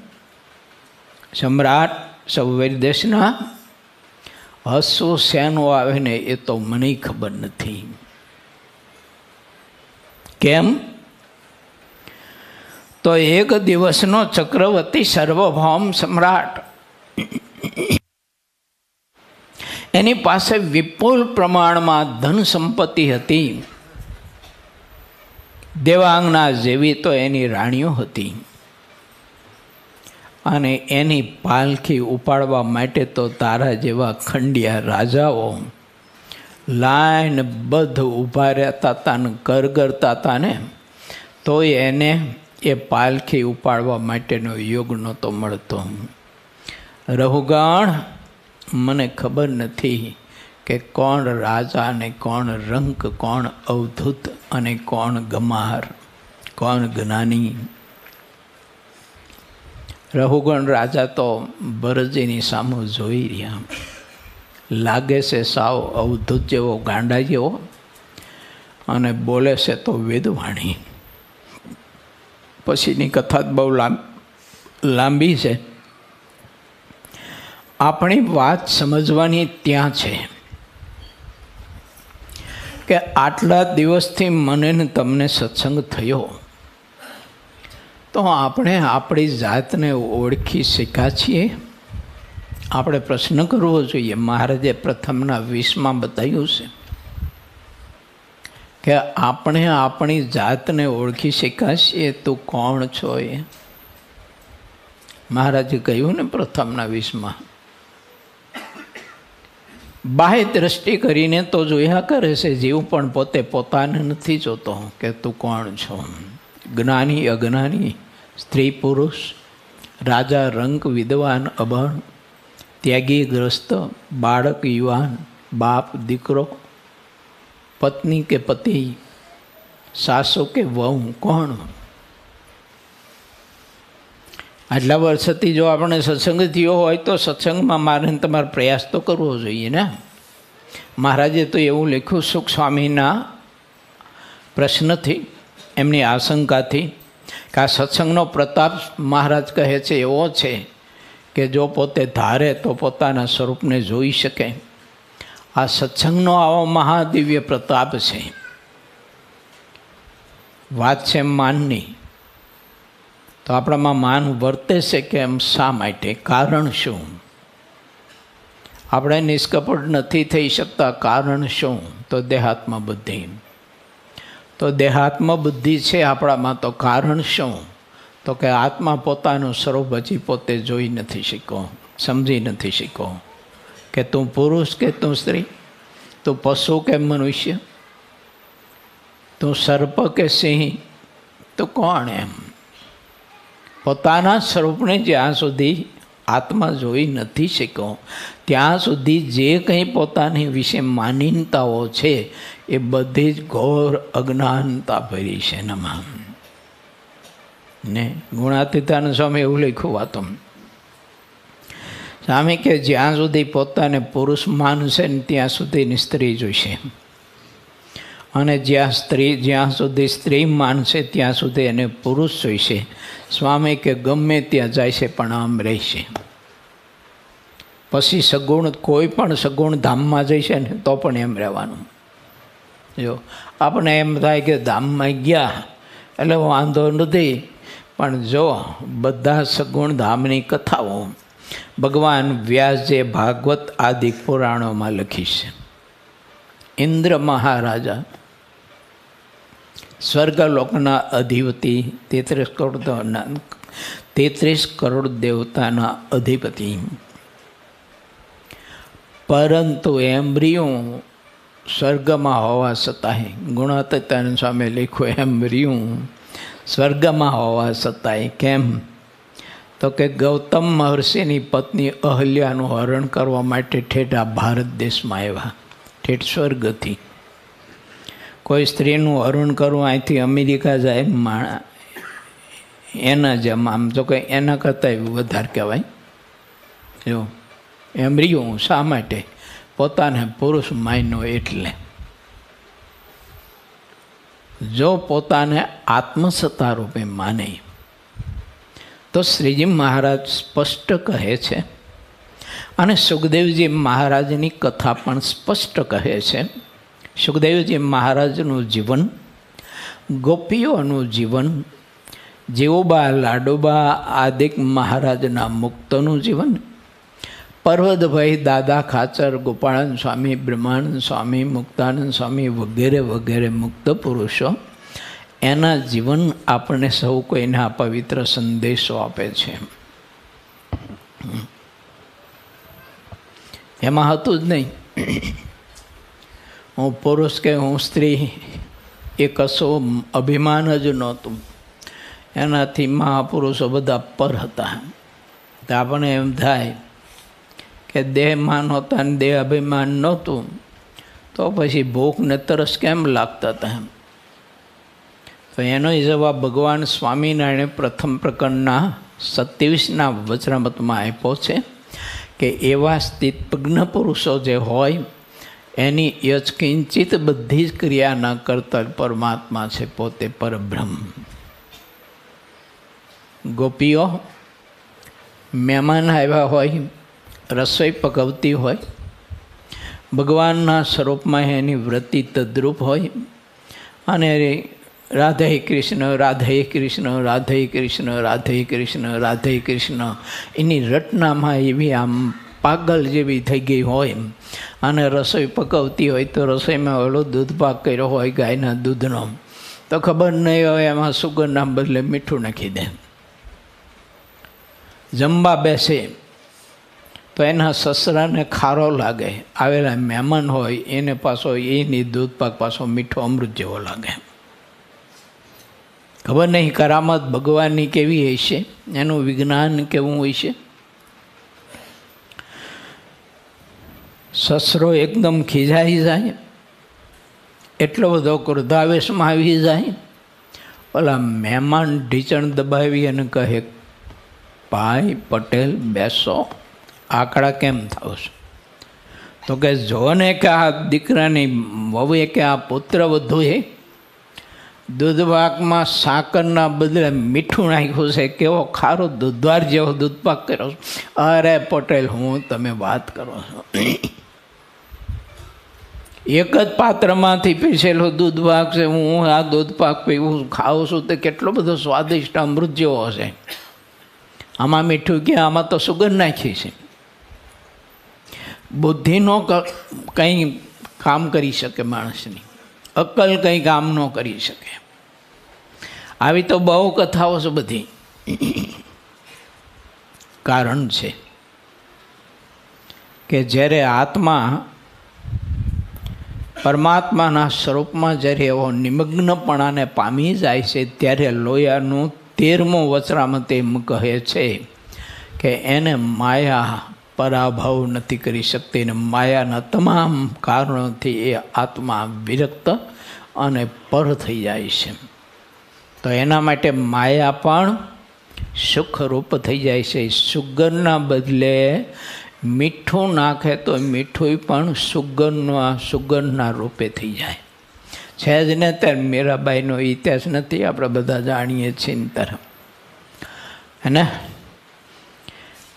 સમ્રાટ સૌવેર દેશના હસવું શેનું આવે ને એ તો મને ખબર નથી. કેમ? તો એક દિવસનો ચક્રવર્તી સર્વભૌમ સમ્રાટ, એની પાસે વિપુલ પ્રમાણમાં ધન સંપત્તિ હતી. દેવાંગના જેવી તો એની રાણીઓ હતી, અને એની પાલખી ઉપાડવા માટે તો તારા જેવા ખંડિયા રાજાઓ લાઈન બધ ઊભા રહેતા હતા ને કરગરતા હતા ને, તોય એને એ પાલખી ઉપાડવા માટેનો યોગ નહોતો મળતો. રહુગણ, મને ખબર નથી કે કોણ રાજા ને કોણ રંક, કોણ અવધૂત અને કોણ ગમાર, કોણ જ્ઞાની. રહુગણ રાજા તો બરજીની સામે જોઈ રહ્યા, લાગે છે સાવ અવધૂત જેવો, ગાંડા જેવો, અને બોલે છે તો વેદવાણી. પછીની કથા બહુ લાંબી છે. આપણી વાત સમજવાની ત્યાં છે કે આટલા દિવસથી મને ને તમને સત્સંગ થયો, તો આપણે આપણી જાતને ઓળખી શીખ્યા છીએ? આપણે પ્રશ્ન કરવો જોઈએ. મહારાજે પ્રથમના 20માં બતાવ્યું છે કે આપણે આપણી જાતને ઓળખી શીખ્યા છીએ. તું કોણ છો એ મહારાજે કહ્યું ને પ્રથમના 20માં. બાહ્ય દ્રષ્ટિ કરીને તો જોયા કરે છે જીવ, પણ પોતે પોતાને નથી જોતો કે તું કોણ છો. જ્ઞાની અજ્ઞાની, સ્ત્રી પુરુષ, રાજા રંક, વિદ્વાન અભણ, ત્યાગી ગ્રસ્ત, બાળક યુવાન, બાપ દીકરો, પત્ની કે પતિ, સાસુ કે વહુ, કોણ? આટલા વર્ષથી જો આપણે સત્સંગ થયો હોય તો સત્સંગમાં મારે તમારે પ્રયાસ તો કરવો જોઈએ ને. મહારાજે તો એવું લખ્યું સુખ સ્વામીના પ્રશ્નથી, એમની આશંકાથી, કે આ સત્સંગનો પ્રતાપ મહારાજ કહે છે એવો છે કે જો પોતે ધારે તો પોતાના સ્વરૂપને જોઈ શકે. આ સત્સંગનો આવો મહાદિવ્ય પ્રતાપ છે. વાત છે માનની, તો આપણામાં માન વર્તે છે કે એમ શા માટે? કારણ શું? આપણે નિષ્કપટ નથી થઈ શકતા. કારણ શું? તો દેહાત્મ બુદ્ધિ. તો દેહાત્મ બુદ્ધિ છે આપણામાં, તો કારણ શું? તો કે આત્મા પોતાનું સ્વરૂપ હજી પોતે જોઈ નથી શીખો, સમજી નથી શીખો કે તું પુરુષ કે તું સ્ત્રી, તું પશુ કે મનુષ્ય, તું સર્પ કે સિંહ, તું કોણ? એમ પોતાના સ્વરૂપને જ્યાં સુધી આત્મા જોઈ નથી શીખો ત્યાં સુધી જે કંઈ પોતાની વિશે માનીનતાઓ છે એ બધી જ ઘોર અજ્ઞાનતા ભરી છે. નમઃ ને ગુણાતીતાનંદ સ્વામી એવું લખ્યું વાતો સ્વામી કે જ્યાં સુધી પોતાને પુરુષ માનશે ને ત્યાં સુધી સ્ત્રી જોઈશે, અને જ્યાં સુધી સ્ત્રી માનશે ત્યાં સુધી એને પુરુષ જોઈશે. સ્વામી કે ગમે ત્યાં જાય છે પણ આમ રહેશે. પછી સગુણ, કોઈ પણ સગુણ ધામમાં જઈશે ને તો પણ એમ રહેવાનું. જો આપણે એમ થાય કે ધામમાં ગયા એટલે વાંધો નથી, પણ જો બધા સગુણ ધામની કથાઓ ભગવાન વ્યાસજીએ ભાગવત આદિ પુરાણોમાં લખી છે. ઇન્દ્ર મહારાજા સ્વર્ગલોકના અધિપતિ, 33 કરોડ દેવતાના અધિપતિ, પરંતુ એમ્બ્રિયું સ્વર્ગમાં હોવા છતાંય, ગુણાતીતાનંદ સ્વામી લખ્યું એમ્બ્રિયું સ્વર્ગમાં હોવા છતાંય. કેમ? તો કે ગૌતમ મહર્ષિની પત્ની અહલ્યાનું હરણ કરવા માટે ઠેઠ આ ભારત દેશમાં આવ્યા, ઠેઠ સ્વર્ગથી. કોઈ સ્ત્રીનું હરણ કરવું અહીંથી અમેરિકા જાય માણા એના જેમ, આમ તો કંઈ એના કરતાં વધારે કહેવાય. જો એમ્બ્રિયો શા માટે? પોતાને પુરુષ માન્યો એટલે. જો પોતાને આત્મસત્તા રૂપે માને તો શ્રીજી મહારાજ સ્પષ્ટ કહે છે, અને સુખદેવજી મહારાજની કથા પણ સ્પષ્ટ કહે છે. સુખદેવજી મહારાજનું જીવન, ગોપીઓનું જીવન, જેવુબા લાડુબા આદિક મહારાજના મુક્તનું જીવન, પર્વતભાઈ, દાદા ખાચર, ગોપાળાનંદ સ્વામી, બ્રહ્માનંદ સ્વામી, મુક્તાનંદ સ્વામી વગેરે વગેરે મુક્ત પુરુષો, એના જીવન આપણને સૌ કોઈને આ પવિત્ર સંદેશો આપે છે. એમાં હતું જ નહીં હું પુરુષ કે હું સ્ત્રી, એ કશો અભિમાન જ નહોતું. એનાથી મહાપુરુષો બધા પર હતા. તો આપણને એમ થાય કે દેહમાન હતા ને દેહ અભિમાન નહોતું, તો પછી ભૂખ ને તરસ કેમ લાગતા હતા? તો એનો જવાબ ભગવાન સ્વામિનારાયણે પ્રથમ પ્રકરણના 27ના વચનામૃતમાં આપ્યો છે કે એવા સ્થિતપ્રજ્ઞ પુરુષો જે હોય એની યચકિંચિત બધી જ ક્રિયાના કરતા પરમાત્મા છે, પોતે પરબ્રહ્મ. ગોપીઓ મહેમાન આવ્યા હોય, રસોઈ પકવતી હોય, ભગવાનના સ્વરૂપમાં એની વૃત્તિ તદ્રુપ હોય, અને રાધે કૃષ્ણ રાધે કૃષ્ણ રાધે કૃષ્ણ રાધે કૃષ્ણ રાધે કૃષ્ણ એની રટનામાં એવી આમ પાગલ જેવી થઈ ગઈ હોય, અને રસોઈ પકવતી હોય તો રસોઈમાં ઓલો દૂધ પાક કર્યો હોય ગાયના દૂધનો, તો ખબર નહીં હોય એમાં સુગરના બદલે મીઠું નાખી દે. જમવા બેસે તો એના સસરાને ખારો લાગે, આવેલા મહેમાન હોય એને પાછો એની દૂધ પાક પાછો મીઠો અમૃત જેવો લાગે. ખબર નહીં કરામત ભગવાનની કેવી હોય છે, એનું વિજ્ઞાન કેવું હોય છે. સસરો એકદમ ખીજાઈ જાય, એટલો બધો ક્રોધાવેશમાં આવી જાય, ઓલા મહેમાન ઢીચણ દબાવી અને કહે, ભાઈ પટેલ બેસો, આકડા કેમ થાવ છો? તો કે જો ને કે આ દીકરાની વહુએ કે આ પુત્ર વધુએ દૂધપાકમાં સાકરના બદલે મીઠું નાખ્યું છે, કેવો ખારો દૂધવાર જેવો દૂધપાક કર્યો છો. અરે પટેલ, હું તમે વાત કરો છો, એક જ પાત્રમાંથી પીસેલો દૂધપાક છે, હું આ દૂધપાક પીવું ખાઉં છું તો કેટલો બધો સ્વાદિષ્ટ અમૃત જેવો હશે. આમાં મીઠું કે આમાં તો સુગંધ નાખી છે. બુદ્ધિનો કંઈ કામ કરી શકે માણસની, અક્કલ કંઈ કામ ન કરી શકે. આવી તો બહુ કથાઓ છે બધી. કારણ છે કે જ્યારે આત્મા પરમાત્માના સ્વરૂપમાં જ્યારે એવો નિમગ્નપણાને પામી જાય છે, ત્યારે લોયાનું 13મું વચરામૃત એમ કહે છે કે એને માયા પરાભવ નથી કરી શકતી, ને માયાના તમામ કારણોથી એ આત્મા વિરક્ત અને પર થઈ જાય છે. તો એના માટે માયા પણ સુખરૂપ થઈ જાય છે. સુગરના બદલે મીઠું નાખે તો મીઠું પણ સુગંધના રૂપે થઈ જાય છે જ ને. ત્યારે મીરાબાઈનો ઇતિહાસ નથી, આપણે બધા જાણીએ છીએ તરફ. અને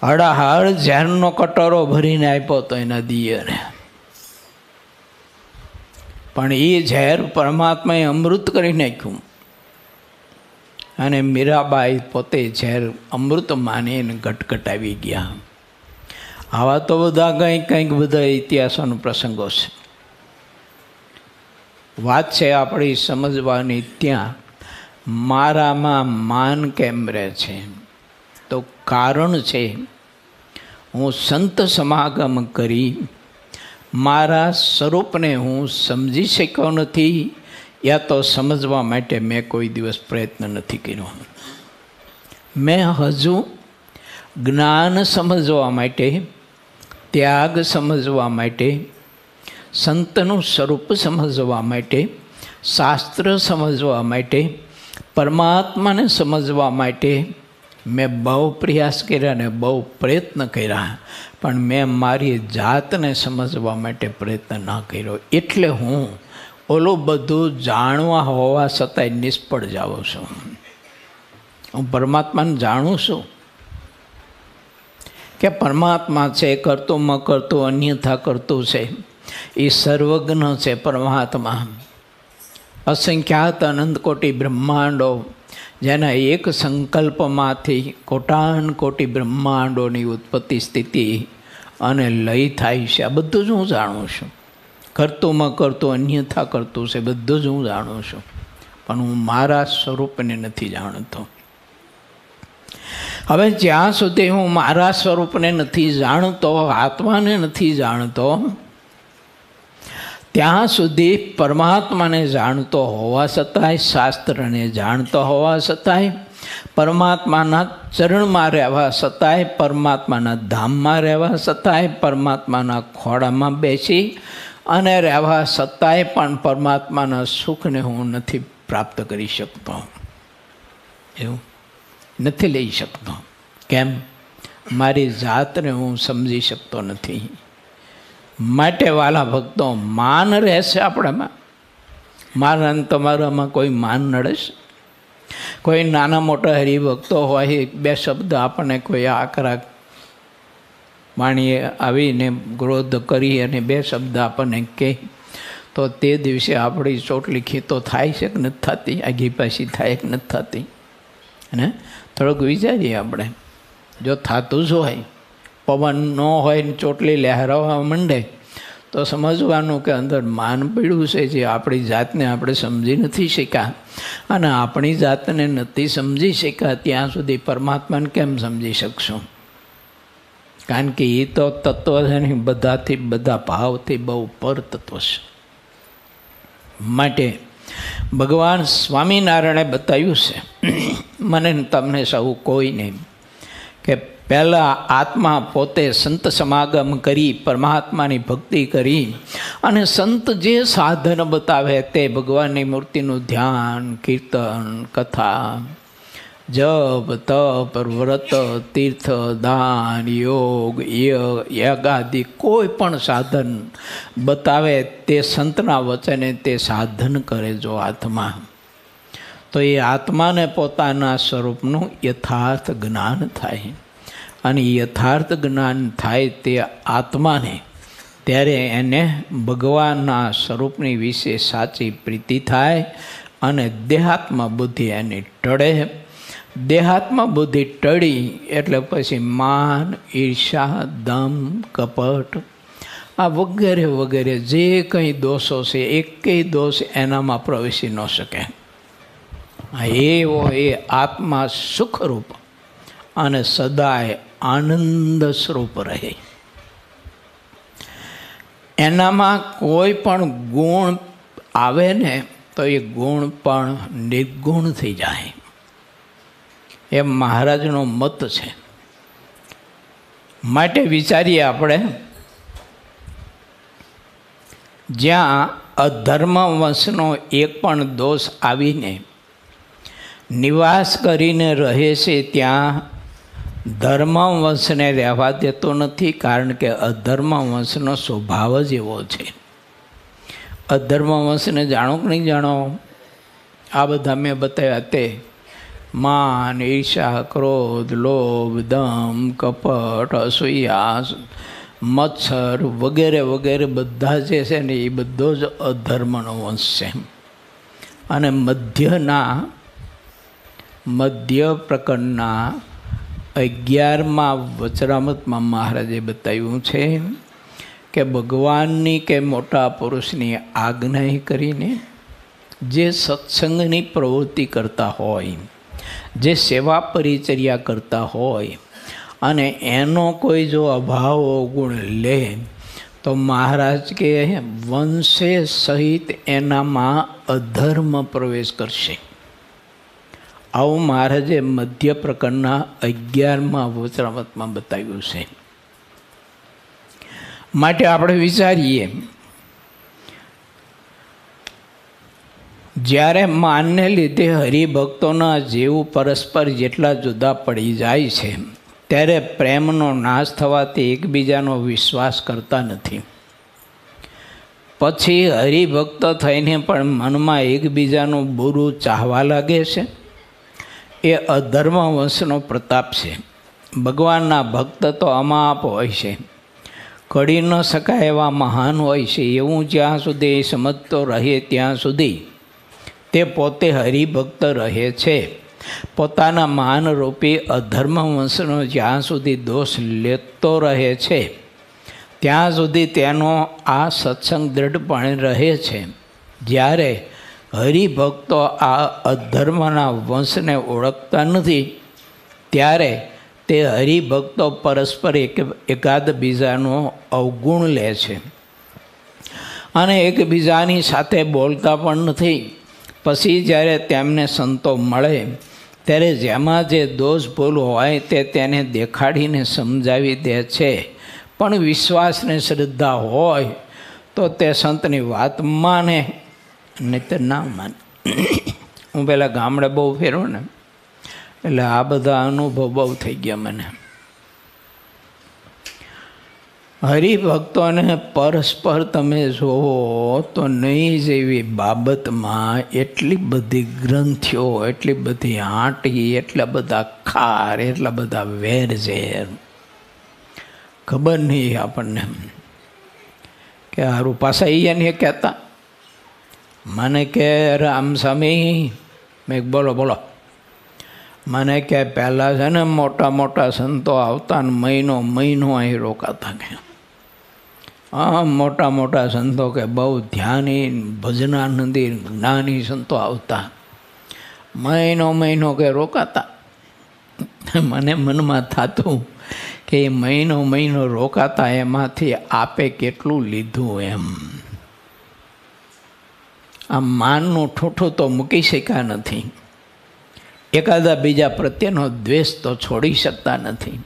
હળાહળ ઝેરનો કટોરો ભરીને આપ્યો તો એના દિયરે, પણ એ ઝેર પરમાત્માએ અમૃત કરી નાખ્યું, અને મીરાબાઈ પોતે ઝેર અમૃત માનીને ગટગટાવી ગયા. આવા તો બધા કંઈક બધા ઇતિહાસોનો પ્રસંગો છે. વાત છે આપણી સમજવાની, ત્યાં મારામાં માન કેમ રહે છે? તો કારણ છે હું સંત સમાગમ કરી મારા સ્વરૂપને હું સમજી શક્યો નથી, યા તો સમજવા માટે મેં કોઈ દિવસ પ્રયત્ન નથી કર્યો. મેં હજુ જ્ઞાન સમજવા માટે, ત્યાગ સમજવા માટે, સંતનું સ્વરૂપ સમજવા માટે, શાસ્ત્ર સમજવા માટે, પરમાત્માને સમજવા માટે મેં બહુ પ્રયાસ કર્યા ને બહુ પ્રયત્ન કર્યા, પણ મેં મારી જાતને સમજવા માટે પ્રયત્ન ન કર્યો. એટલે હું ઓલું બધું જાણવા હોવા છતાંય નિષ્ફળ જાઓ છો. હું પરમાત્માને જાણું છું કે પરમાત્મા છે, કરતું મ કરતું અન્યથા કરતું છે, એ સર્વજ્ઞ છે પરમાત્મા. અસંખ્યાત અનંત કોટી બ્રહ્માંડો, જેના એક સંકલ્પમાંથી કોટાન કોટી બ્રહ્માંડોની ઉત્પત્તિ સ્થિતિ અને લય થાય છે, આ બધું જ હું જાણું છું. કરતું મ કરતું અન્યથા કરતું છે, બધું જ હું જાણું છું, પણ હું મારા સ્વરૂપને નથી જાણતો. હવે જ્યાં સુધી હું મારા સ્વરૂપને નથી જાણતો, આત્માને નથી જાણતો, ત્યાં સુધી પરમાત્માને જાણતો હોવા છતાંય, શાસ્ત્રને જાણતો હોવા છતાંય, પરમાત્માના ચરણમાં રહેવા છતાંય, પરમાત્માના ધામમાં રહેવા છતાંય, પરમાત્માના ખોળામાં બેસી અને રહેવા છતાંય પણ પરમાત્માના સુખને હું નથી પ્રાપ્ત કરી શકતો. એવું નથી લઈ શકતો. કેમ? મારી જાતને હું સમજી શકતો નથી. માટે વાલા ભક્તો, માન રહેશે આપણામાં. મારા તમારામાં કોઈ માન નડે છે? કોઈ નાના મોટા હરિભક્તો હોય, બે શબ્દ આપણને કોઈ આકરા વાણીએ આવીને ક્રોધ કરી અને બે શબ્દ આપણને કહે, તો તે દિવસે આપણી ચોટલી ખીતો થાય છે કે નથી થતી? આગી પાછી થાય કે નથી થતી? અને થોડુંક વિચારીએ આપણે. જો થતું જ હોય, પવન ન હોય ને ચોટલી લહેરાવા માંડે, તો સમજવાનું કે અંદર માન પીડ્યું છે, જે આપણી જાતને આપણે સમજી નથી શક્યા. અને આપણી જાતને નથી સમજી શક્યા ત્યાં સુધી પરમાત્માને કેમ સમજી શકશું? કારણ કે એ તો તત્વ છે ને, બધાથી બધા ભાવથી બહુ પર તત્વ છે. માટે ભગવાન સ્વામિનારાયણે બતાવ્યું છે, મને તમને સૌ કોઈને, કે પહેલાં આત્મા પોતે સંત સમાગમ કરી, પરમાત્માની ભક્તિ કરી, અને સંત જે સાધન બતાવે તે ભગવાનની મૂર્તિનું ધ્યાન, કીર્તન, કથા, જપ, તપ, વ્રત, તીર્થ, દાન, યોગ, યજ્ઞાદિ કોઈ પણ સાધન બતાવે તે સંતના વચને તે સાધન કરે જો આત્મા, તો એ આત્માને પોતાના સ્વરૂપનું યથાર્થ જ્ઞાન થાય. અને યથાર્થ જ્ઞાન થાય તે આત્માને, ત્યારે એને ભગવાનના સ્વરૂપની વિશે સાચી પ્રીતિ થાય અને દેહાત્મા બુદ્ધિ એની ટળે. દેહાત્મા બુદ્ધિ ટળી એટલે પછી માન, ઈર્ષા, દમ, કપટ, આ વગેરે વગેરે જે કંઈ દોષો છે, એકેય દોષ એનામાં પ્રવેશી ન શકે. એવો એ આત્મા સુખરૂપ અને સદાય આનંદ સ્વરૂપ રહે. એનામાં કોઈ પણ ગુણ આવે ને તો એ ગુણ પણ નિર્ગુણ થઈ જાય, એમ મહારાજનો મત છે. માટે વિચારીએ આપણે, જ્યાં અધર્મ વંશનો એક પણ દોષ આવીને નિવાસ કરીને રહે છે, ત્યાં ધર્મ વંશને રહેવા દેતો નથી. કારણ કે અધર્મ વંશનો સ્વભાવ જ એવો છે. અધર્મ વંશને જાણો કે નહીં જાણો? આ બધા મેં બતાવ્યા તે માન, ઈર્ષા, ક્રોધ, લોભ, દમ, કપટ, અસૂયા, મત્સર વગેરે વગેરે બધા જે છે ને એ બધો જ અધર્મનો વંશ છે. અને મધ્ય પ્રકરણના 11મા વચરામૃતમાં મહારાજે બતાવ્યું છે કે ભગવાનની કે મોટા પુરુષની આજ્ઞા કરીને જે સત્સંગની પ્રવૃત્તિ કરતા હોય, જે સેવા પરિચર્યા કરતા હોય, અને એનો કોઈ જો અભાવ ગુણ લે તો મહારાજ કે વંશે સહિત એનામાં અધર્મ પ્રવેશ કરશે. આવું મહારાજે મધ્ય પ્રકરણના 11મા વચરામૃતમાં બતાવ્યું છે. માટે આપણે વિચારીએ, જ્યારે માનને લીધે હરિભક્તોના જીવ પરસ્પર જેટલા જુદા પડી જાય છે, ત્યારે પ્રેમનો નાશ થવાથી એકબીજાનો વિશ્વાસ કરતા નથી. પછી હરિભક્ત થઈને પણ મનમાં એકબીજાનું બુરું ચાહવા લાગે છે, એ અધર્મ વંશનો પ્રતાપ છે. ભગવાનના ભક્ત તો અમાપ હોય છે, કડી ન શકાય એવા મહાન હોય છે. એવું જ્યાં સુધી સમજતો રહે ત્યાં સુધી તે પોતે હરિભક્ત રહે છે. પોતાના માનરૂપી અધર્મ વંશનો જ્યાં સુધી દોષ લેતો રહે છે ત્યાં સુધી તેનો આ સત્સંગ દૃઢપણે રહે છે. જ્યારે હરિભક્તો આ અધર્મના વંશને ઓળખતા નથી ત્યારે તે હરિભક્તો પરસ્પર એકાદ બીજાનો અવગુણ લે છે અને એકબીજાની સાથે બોલતા પણ નથી. પછી જ્યારે તેમને સંતો મળે ત્યારે જેમાં જે દોષ ભૂલ હોય તે તેને દેખાડીને સમજાવી દે છે. પણ વિશ્વાસને શ્રદ્ધા હોય તો તે સંતની વાત માને, નહીં તો ના માને. હું પહેલાં ગામડે બહુ ફેરું ને, એટલે આ બધા અનુભવ બહુ થઈ ગયા મને. હરિભક્તોને પરસ્પર તમે જુઓ તો નહીં જેવી બાબતમાં એટલી બધી ગ્રંથિઓ, એટલી બધી આંટી, એટલા બધા ખાર, એટલા બધા વેરઝેર, ખબર નહીં આપણને કે હારું. પાછા એને કહેતા મને કે રામસ્વામી, મેં બોલો બોલો, મને કે પહેલાં છે ને મોટા મોટા સંતો આવતા ને મહિનો મહિનો અહીં રોકાતા. કે હા, મોટા મોટા સંતો કે બહુ ધ્યાની ભજનાનંદી જ્ઞાની સંતો આવતા, મહિનો મહિનો કે રોકાતા. મને મનમાં થતું કે મહિનો મહિનો રોકાતા એમાંથી આપે કેટલું લીધું એમ. આ માનનું ઠૂઠું તો મૂકી શક્યા નથી, એકાદા બીજા પ્રત્યેનો દ્વેષ તો છોડી શકતા નથી.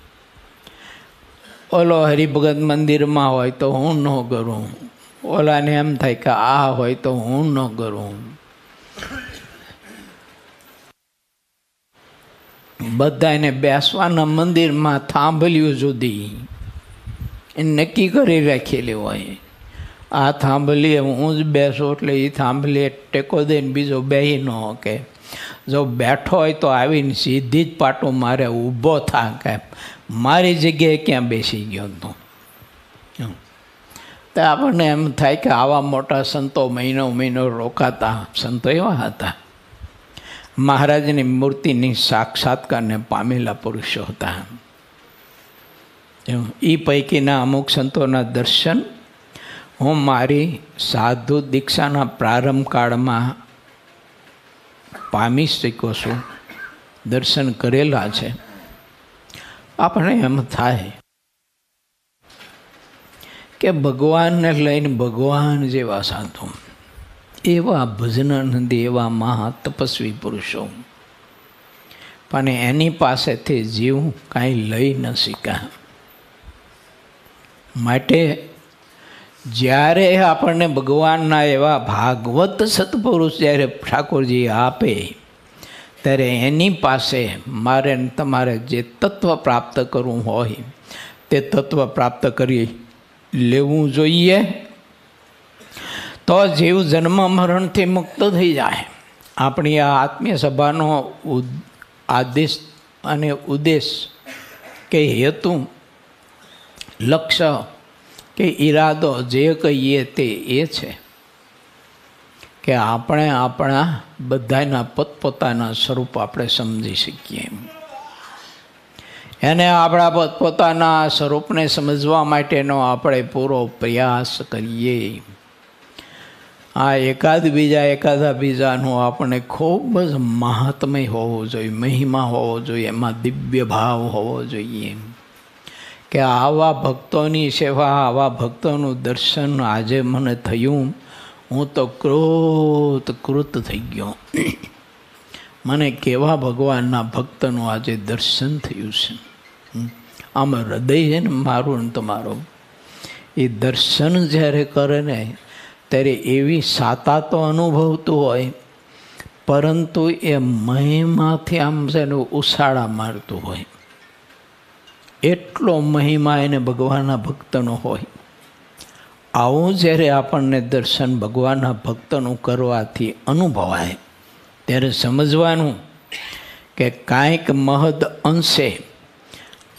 ઓલો હરિભગત મંદિરમાં હોય તો હું ન કરું, ઓલાને એમ થાય કે આ હોય તો હું ન કરું. બધાને બેસવાના મંદિરમાં થાંભલ્યું જુદી એ નક્કી કરી રાખેલી હોય. આ થાંભલીએ હું જ બેસું એટલે એ થાંભલીએ ટેકો દઈને બીજો બેહી ન કે, જો બેઠો હોય તો આવીને સીધી જ પાટું મારે ઊભો થા કે મારી જગ્યાએ ક્યાં બેસી ગયો તું. તો આપણને એમ થાય કે આવા મોટા સંતો મહિનો મહિનો રોકાતા સંતો એવા હતા. મહારાજની મૂર્તિની સાક્ષાત્કારને પામેલા પુરુષો હતા. એ પૈકીના અમુક સંતોના દર્શન હું મારી સાધુ દીક્ષાના પ્રારંભ કાળમાં પામી શક્યો છું, દર્શન કરેલા છે. આપણે એમ થાય કે ભગવાનને લઈને ભગવાન જેવા સાધુ, એવા ભજનાનંદી, એવા મહા તપસ્વી પુરુષો, પણ એની પાસેથી જીવ કાંઈ લઈ ન શક્યા. માટે જ્યારે આપણને ભગવાનના એવા ભાગવત સત્પુરુષ જ્યારે ઠાકોરજી આપે ત્યારે એની પાસે મારે તમારે જે તત્વ પ્રાપ્ત કરવું હોય તે તત્વ પ્રાપ્ત કરી લેવું જોઈએ. તો જીવ જન્મ મરણથી મુક્ત થઈ જાય. આપણી આ આત્મીય સભાનો આદેશ અને ઉદ્દેશ કે હેતુ, લક્ષ્ય કે ઈરાદો જે કહીએ તે એ છે કે આપણે આપણા બધાના પોતપોતાના સ્વરૂપ આપણે સમજી શકીએ. એને આપણા પોતપોતાના સ્વરૂપને સમજવા માટેનો આપણે પૂરો પ્રયાસ કરીએ. આ એકાદા બીજાનું આપણે ખૂબ જ મહાત્મય હોવું જોઈએ, મહિમા હોવો જોઈએ, એમાં દિવ્ય ભાવ હોવો જોઈએ કે આવા ભક્તોની સેવા, આવા ભક્તોનું દર્શન આજે મને થયું, હું તો કૃત થઈ ગયો. મને કેવા ભગવાનના ભક્તનું આજે દર્શન થયું છે. આમ હૃદય છે ને મારું ને તમારું, એ દર્શન જ્યારે કરે ને ત્યારે એવી સાતા તો અનુભવતું હોય, પરંતુ એ મહિમાથી આમ છે ને ઉછાળા મારતું હોય. એટલો મહિમા એને ભગવાનના ભક્તનો હોય. આવું જ્યારે આપણને દર્શન ભગવાનના ભક્તનું કરવાથી અનુભવાય ત્યારે સમજવાનું કે કાંઈક મહદ અંશે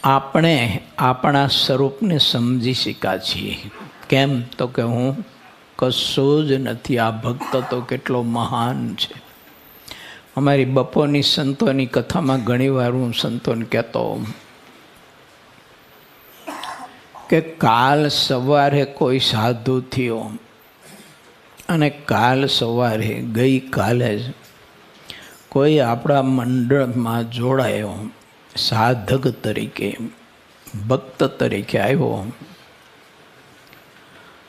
આપણે આપણા સ્વરૂપને સમજી શક્યા છીએ. કેમ? તો કે હું કશું જ નથી, આ ભક્ત તો કેટલો મહાન છે. અમારી બપોરની સંતોની કથામાં ઘણીવાર હું સંતોને કહેતો કે કાલ સવારે કોઈ સાધુ થયો અને કાલ સવારે ગઈકાલે જ કોઈ આપણા મંડળમાં જોડાયો, સાધક તરીકે ભક્ત તરીકે આવ્યો,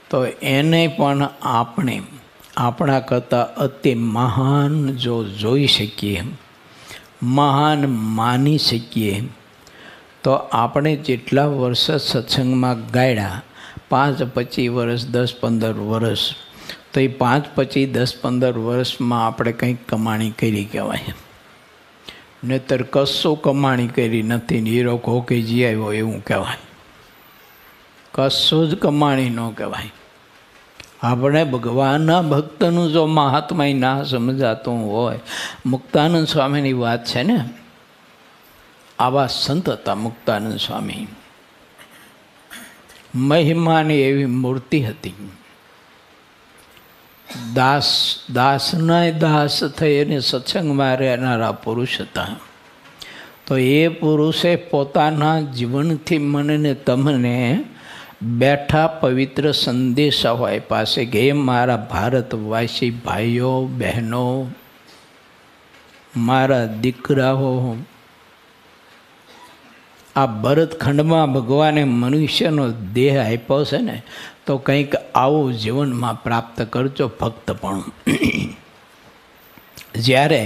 તો એને પણ આપણે આપણા કરતાં અતિ મહાન જો જોઈ શકીએ, મહાન માની શકીએ, તો આપણે જેટલા વર્ષ સત્સંગમાં ગાળ્યા 5, 25 વર્ષ, 10, 15 વર્ષ, તો એ 5, 25, 10, 15 વર્ષમાં આપણે કંઈક કમાણી કરી કહેવાય. નહીતર કશું કમાણી કરી નથી, હીરો ખોકી જી આવ્યો એવું કહેવાય. કશું જ કમાણી ન કહેવાય. આપણે ભગવાનના ભક્તનું જો મહાત્મા ના સમજાતું હોય, મુક્તાનંદ સ્વામીની વાત છે ને, આવા સંત હતા મુક્તાનંદ સ્વામી. મહિમાની એવી મૂર્તિ હતી. દાસના દાસ થઈ અને સત્સંગમાં રહેનારા પુરુષ હતા. તો એ પુરુષે પોતાના જીવનથી મને તમને બેઠા પવિત્ર સંદેશાઓ પાસે કે મારા ભારતવાસી ભાઈઓ બહેનો, મારા દીકરાઓ, આ ભરતખંડમાં ભગવાને મનુષ્યનો દેહ આપ્યો છે ને, તો કંઈક આવું જીવનમાં પ્રાપ્ત કરજો ભક્તપણું. જ્યારે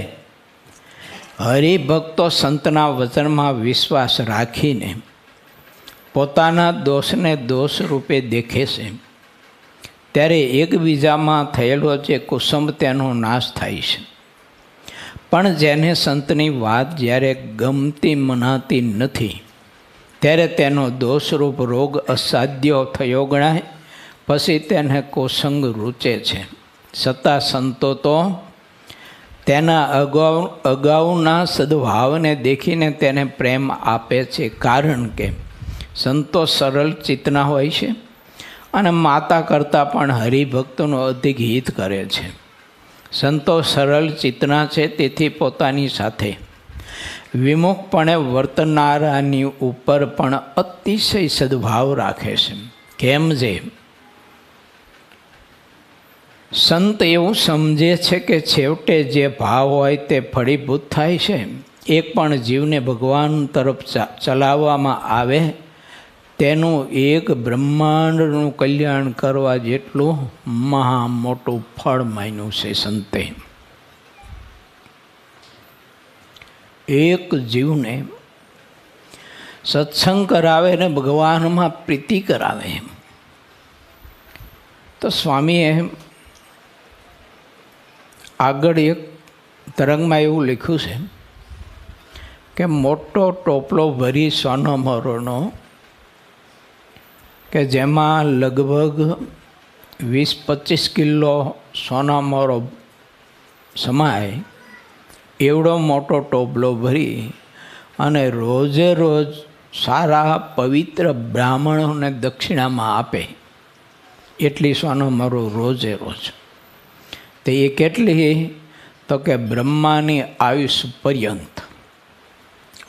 હરિભક્તો સંતના વચનમાં વિશ્વાસ રાખીને પોતાના દોષને દોષ રૂપે દેખે છે, ત્યારે એકબીજામાં થયેલો જે કુસુમ તેનો નાશ થાય છે. પણ જેને સંતની વાત જ્યારે ગમતી મનાતી નથી, ત્યારે તેનો દોષરૂપ રોગ અસાધ્ય થયો ગણાય. પછી તેને કોસંગ રૂચે છે. છતાં સંતો તો તેના અગાઉના સદભાવને દેખીને તેને પ્રેમ આપે છે. કારણ કે સંતો સરળ ચિત્તના હોય છે અને માતા કરતાં પણ હરિભક્તોનું અધિક હિત કરે છે. સંતો સરળ ચિત્તના છે, તેથી પોતાની સાથે વિમુખપણે વર્તનારાની ઉપર પણ અતિશય સદભાવ રાખે છે. કેમ છે? સંત એવું સમજે છે કે છેવટે જે ભાવ હોય તે ફળીભૂત થાય છે. એક પણ જીવને ભગવાન તરફ ચલાવવામાં આવે તેનું એક બ્રહ્માંડનું કલ્યાણ કરવા જેટલું મહા મોટું ફળ માન્યું છે સંતે. એક જીવને સત્સંગ કરાવે ને ભગવાનમાં પ્રીતિ કરાવે. તો સ્વામીએ આગળ એક તરંગમાં એવું લખ્યું છે કે મોટો ટોપલો ભરી સોનામહોરોનો, કે જેમાં લગભગ 20-25 કિલો સોનામહોરો સમાય, એવડો મોટો ટોપલો ભરી અને રોજે રોજ સારા પવિત્ર બ્રાહ્મણોને દક્ષિણામાં આપે એટલી સોનામહોરો રોજે રોજ. તો એ કેટલી? તો કે બ્રહ્માની આયુષ પર્યંત.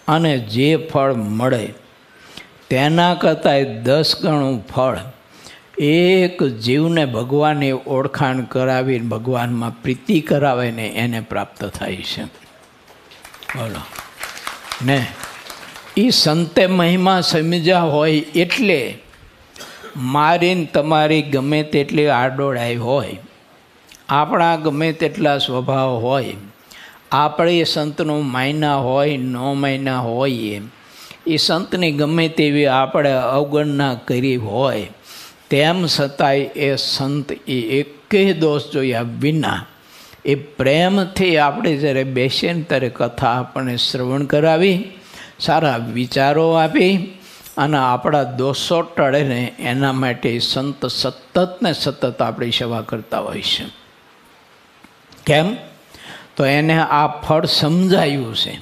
અને જે ફળ મળે તેના કરતાં 10 ગણું ફળ એક જીવને ભગવાનની ઓળખાણ કરાવીને ભગવાનમાં પ્રીતિ કરાવે ને એને પ્રાપ્ત થાય છે. બોલો ને, એ સંતે મહિમા સમજ્યા હોય એટલે મારીને તમારી ગમે તેટલી આડોળાઈ હોય, આપણા ગમે તેટલા સ્વભાવ હોય, આપણે સંતનું માયના હોય ન માયના હોય, એ સંતની ગમે તેવી આપણે અવગણના કરી હોય, તેમ છતાંય એ સંત એ એકેય દોષ જોયા વિના એ પ્રેમથી આપણે જ્યારે બેસીએ ને ત્યારે કથા આપણને શ્રવણ કરાવી, સારા વિચારો આપી અને આપણા દોષો ટળે ને એના માટે સંત સતત ને સતત આપણી સેવા કરતા હોય છે. કેમ? તો એને આ ફળ સમજાયું છે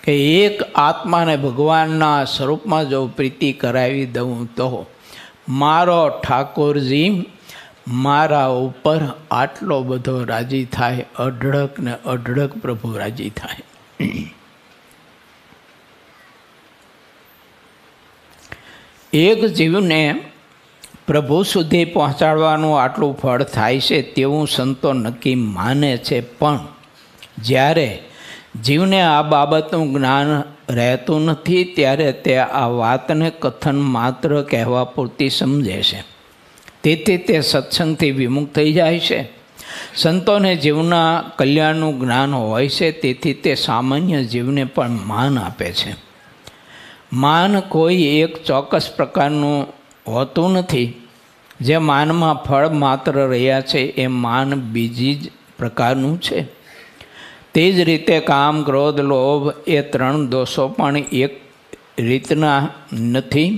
કે એક આત્માને ભગવાનના સ્વરૂપમાં જો પ્રીતિ કરાવી દઉં તો મારો ઠાકોરજી મારા ઉપર આટલો બધો રાજી થાય, અઢળક ને અઢળક પ્રભુ રાજી થાય. એક જીવને પ્રભુ સુધી પહોંચાડવાનું આટલું ફળ થાય છે તેવું સંતો નક્કી માને છે, પણ જ્યારે જીવને આ બાબતનું જ્ઞાન રહેતું નથી ત્યારે તે આ વાતને કથન માત્ર કહેવા પૂરતી સમજે છે. તેથી તે સત્સંગથી વિમુખ થઈ જાય છે. સંતોને જીવના કલ્યાણનું જ્ઞાન હોય છે, તેથી તે સામાન્ય જીવને પણ માન આપે છે. માન કોઈ એક ચોક્કસ પ્રકારનું હોતું નથી. જે માનમાં ફળ માત્ર રહ્યા છે એ માન બીજી જ પ્રકારનું છે. તે જ રીતે કામ, ક્રોધ, લોભ એ 3 દોષો પણ એક રીતના નથી.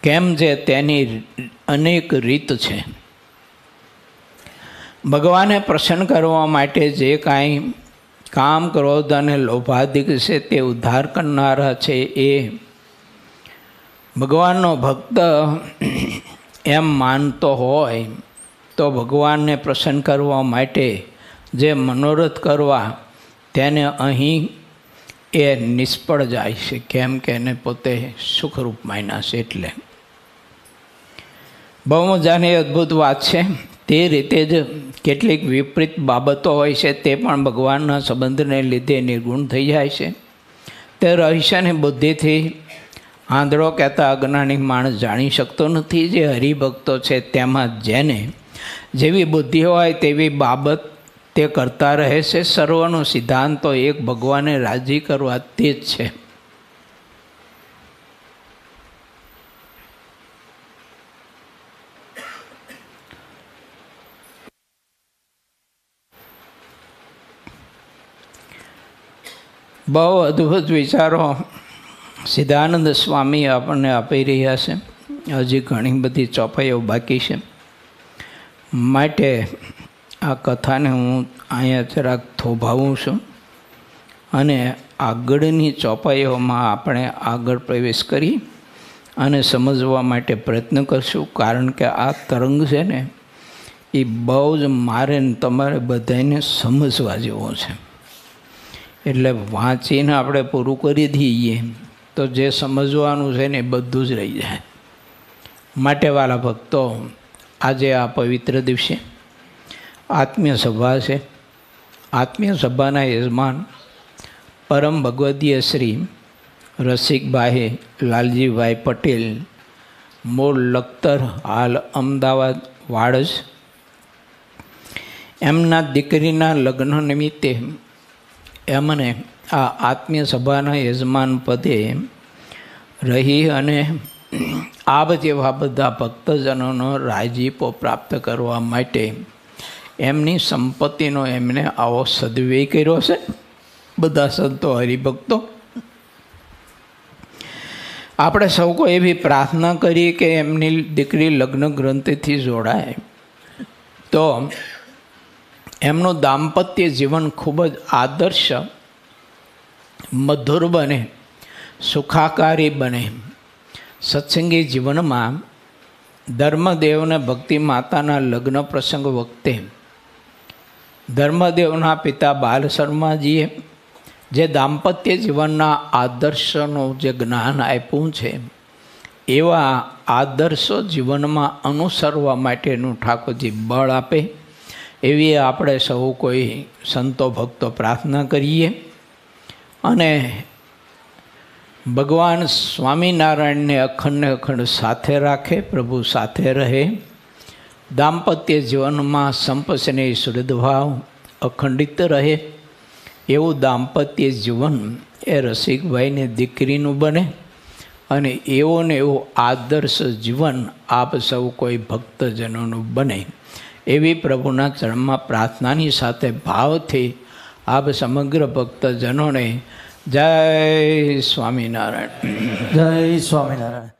કેમ? જે તેની અનેક રીત છે. ભગવાનને પ્રસન્ન કરવા માટે જે કાંઈ કામ, ક્રોધ અને લોભાધિક છે તે ઉદ્ધાર કરનારા છે, એ ભગવાનનો ભક્ત એમ માનતો હોય તો ભગવાનને પ્રસન્ન કરવા માટે જે મનોરથ કરવા તેને અહીં એ નિષ્ફળ જાય છે. કેમ કે એને પોતે સુખરૂપ માન્યા છે. એટલે બહુ મજાની અદ્ભુત વાત છે. તે રીતે જ કેટલીક વિપરીત બાબતો હોય છે તે પણ ભગવાનના સંબંધને લીધે નિર્ગુણ થઈ જાય છે. તે રહસ્યની બુદ્ધિથી આંધળો કહેતા અજ્ઞાની માણસ જાણી શકતો નથી. જે હરિભક્તો છે તેમાં જેને જેવી બુદ્ધિ હોય તેવી બાબત તે કરતા રહે છે. સર્વનો સિદ્ધાંત તો એક ભગવાનને રાજી કરવા તે જ છે. બહુ અદ્ભુત વિચારો સિદ્ધાનંદ સ્વામી આપણને આપી રહ્યા છે. હજી ઘણી બધી ચોપાઈઓ બાકી છે. માટે આ કથાને હું અહીંયા જરાક થોભાવું છું અને આગળની ચોપાઈઓમાં આપણે આગળ પ્રવેશ કરી અને સમજવા માટે પ્રયત્ન કરશું. કારણ કે આ તરંગ છે ને એ બહુ જ મારે તમારે બધાને સમજવા જેવો છે. એટલે વાંચીને આપણે પૂરું કરી દઈએ તો જે સમજવાનું છે ને એ બધું જ રહી જાય. માટે વાલા ભક્તો, આજે આ પવિત્ર દિવસે આત્મીય સભા છે. આત્મીય સભાના યજમાન પરમ ભગવદીય શ્રી રસિકભાઈ લાલજીભાઈ પટેલ, મૂળ લખતર, હાલ અમદાવાદ વાડજ, એમના દીકરીના લગ્ન નિમિત્તે એમને આ આત્મીય સભાના યજમાન પદે રહી અને આપ જેવા બધા ભક્તજનોનો રાજીપો પ્રાપ્ત કરવા માટે એમની સંપત્તિનો એમને આવો સદવ્યય કર્યો છે. બધા સંતો હરિભક્તો, આપણે સૌ કોઈ એવી પ્રાર્થના કરીએ કે એમની દીકરી લગ્ન ગ્રંથિથી જોડાય તો એમનું દાંપત્ય જીવન ખૂબ જ આદર્શ, મધુર બને, સુખાકારી બને. સત્સંગી જીવનમાં ધર્મદેવને ભક્તિ માતાના લગ્ન પ્રસંગ વખતે ધર્મદેવના પિતા બાલ શર્માજીએ જે દાંપત્ય જીવનના આદર્શનું જે જ્ઞાન આપ્યું છે, એવા આદર્શો જીવનમાં અનુસરવા માટેનું ઠાકોરજી બળ આપે એવી આપણે સૌ કોઈ સંતો ભક્તો પ્રાર્થના કરીએ. અને ભગવાન સ્વામિનારાયણને અખંડને અખંડ સાથે રાખે, પ્રભુ સાથે રહે. દાંપત્ય જીવનમાં સંપસ્નેહ સદભાવ અખંડિત રહે એવું દાંપત્ય જીવન એ રસિકભાઈને દીકરીનું બને અને એવો ને એવું આદર્શ જીવન આપ સૌ કોઈ ભક્તજનોનું બને એવી પ્રભુના ચરણમાં પ્રાર્થનાની સાથે ભાવથી આપ સમગ્ર ભક્તજનોને જય સ્વામિનારાયણ. જય સ્વામિનારાયણ.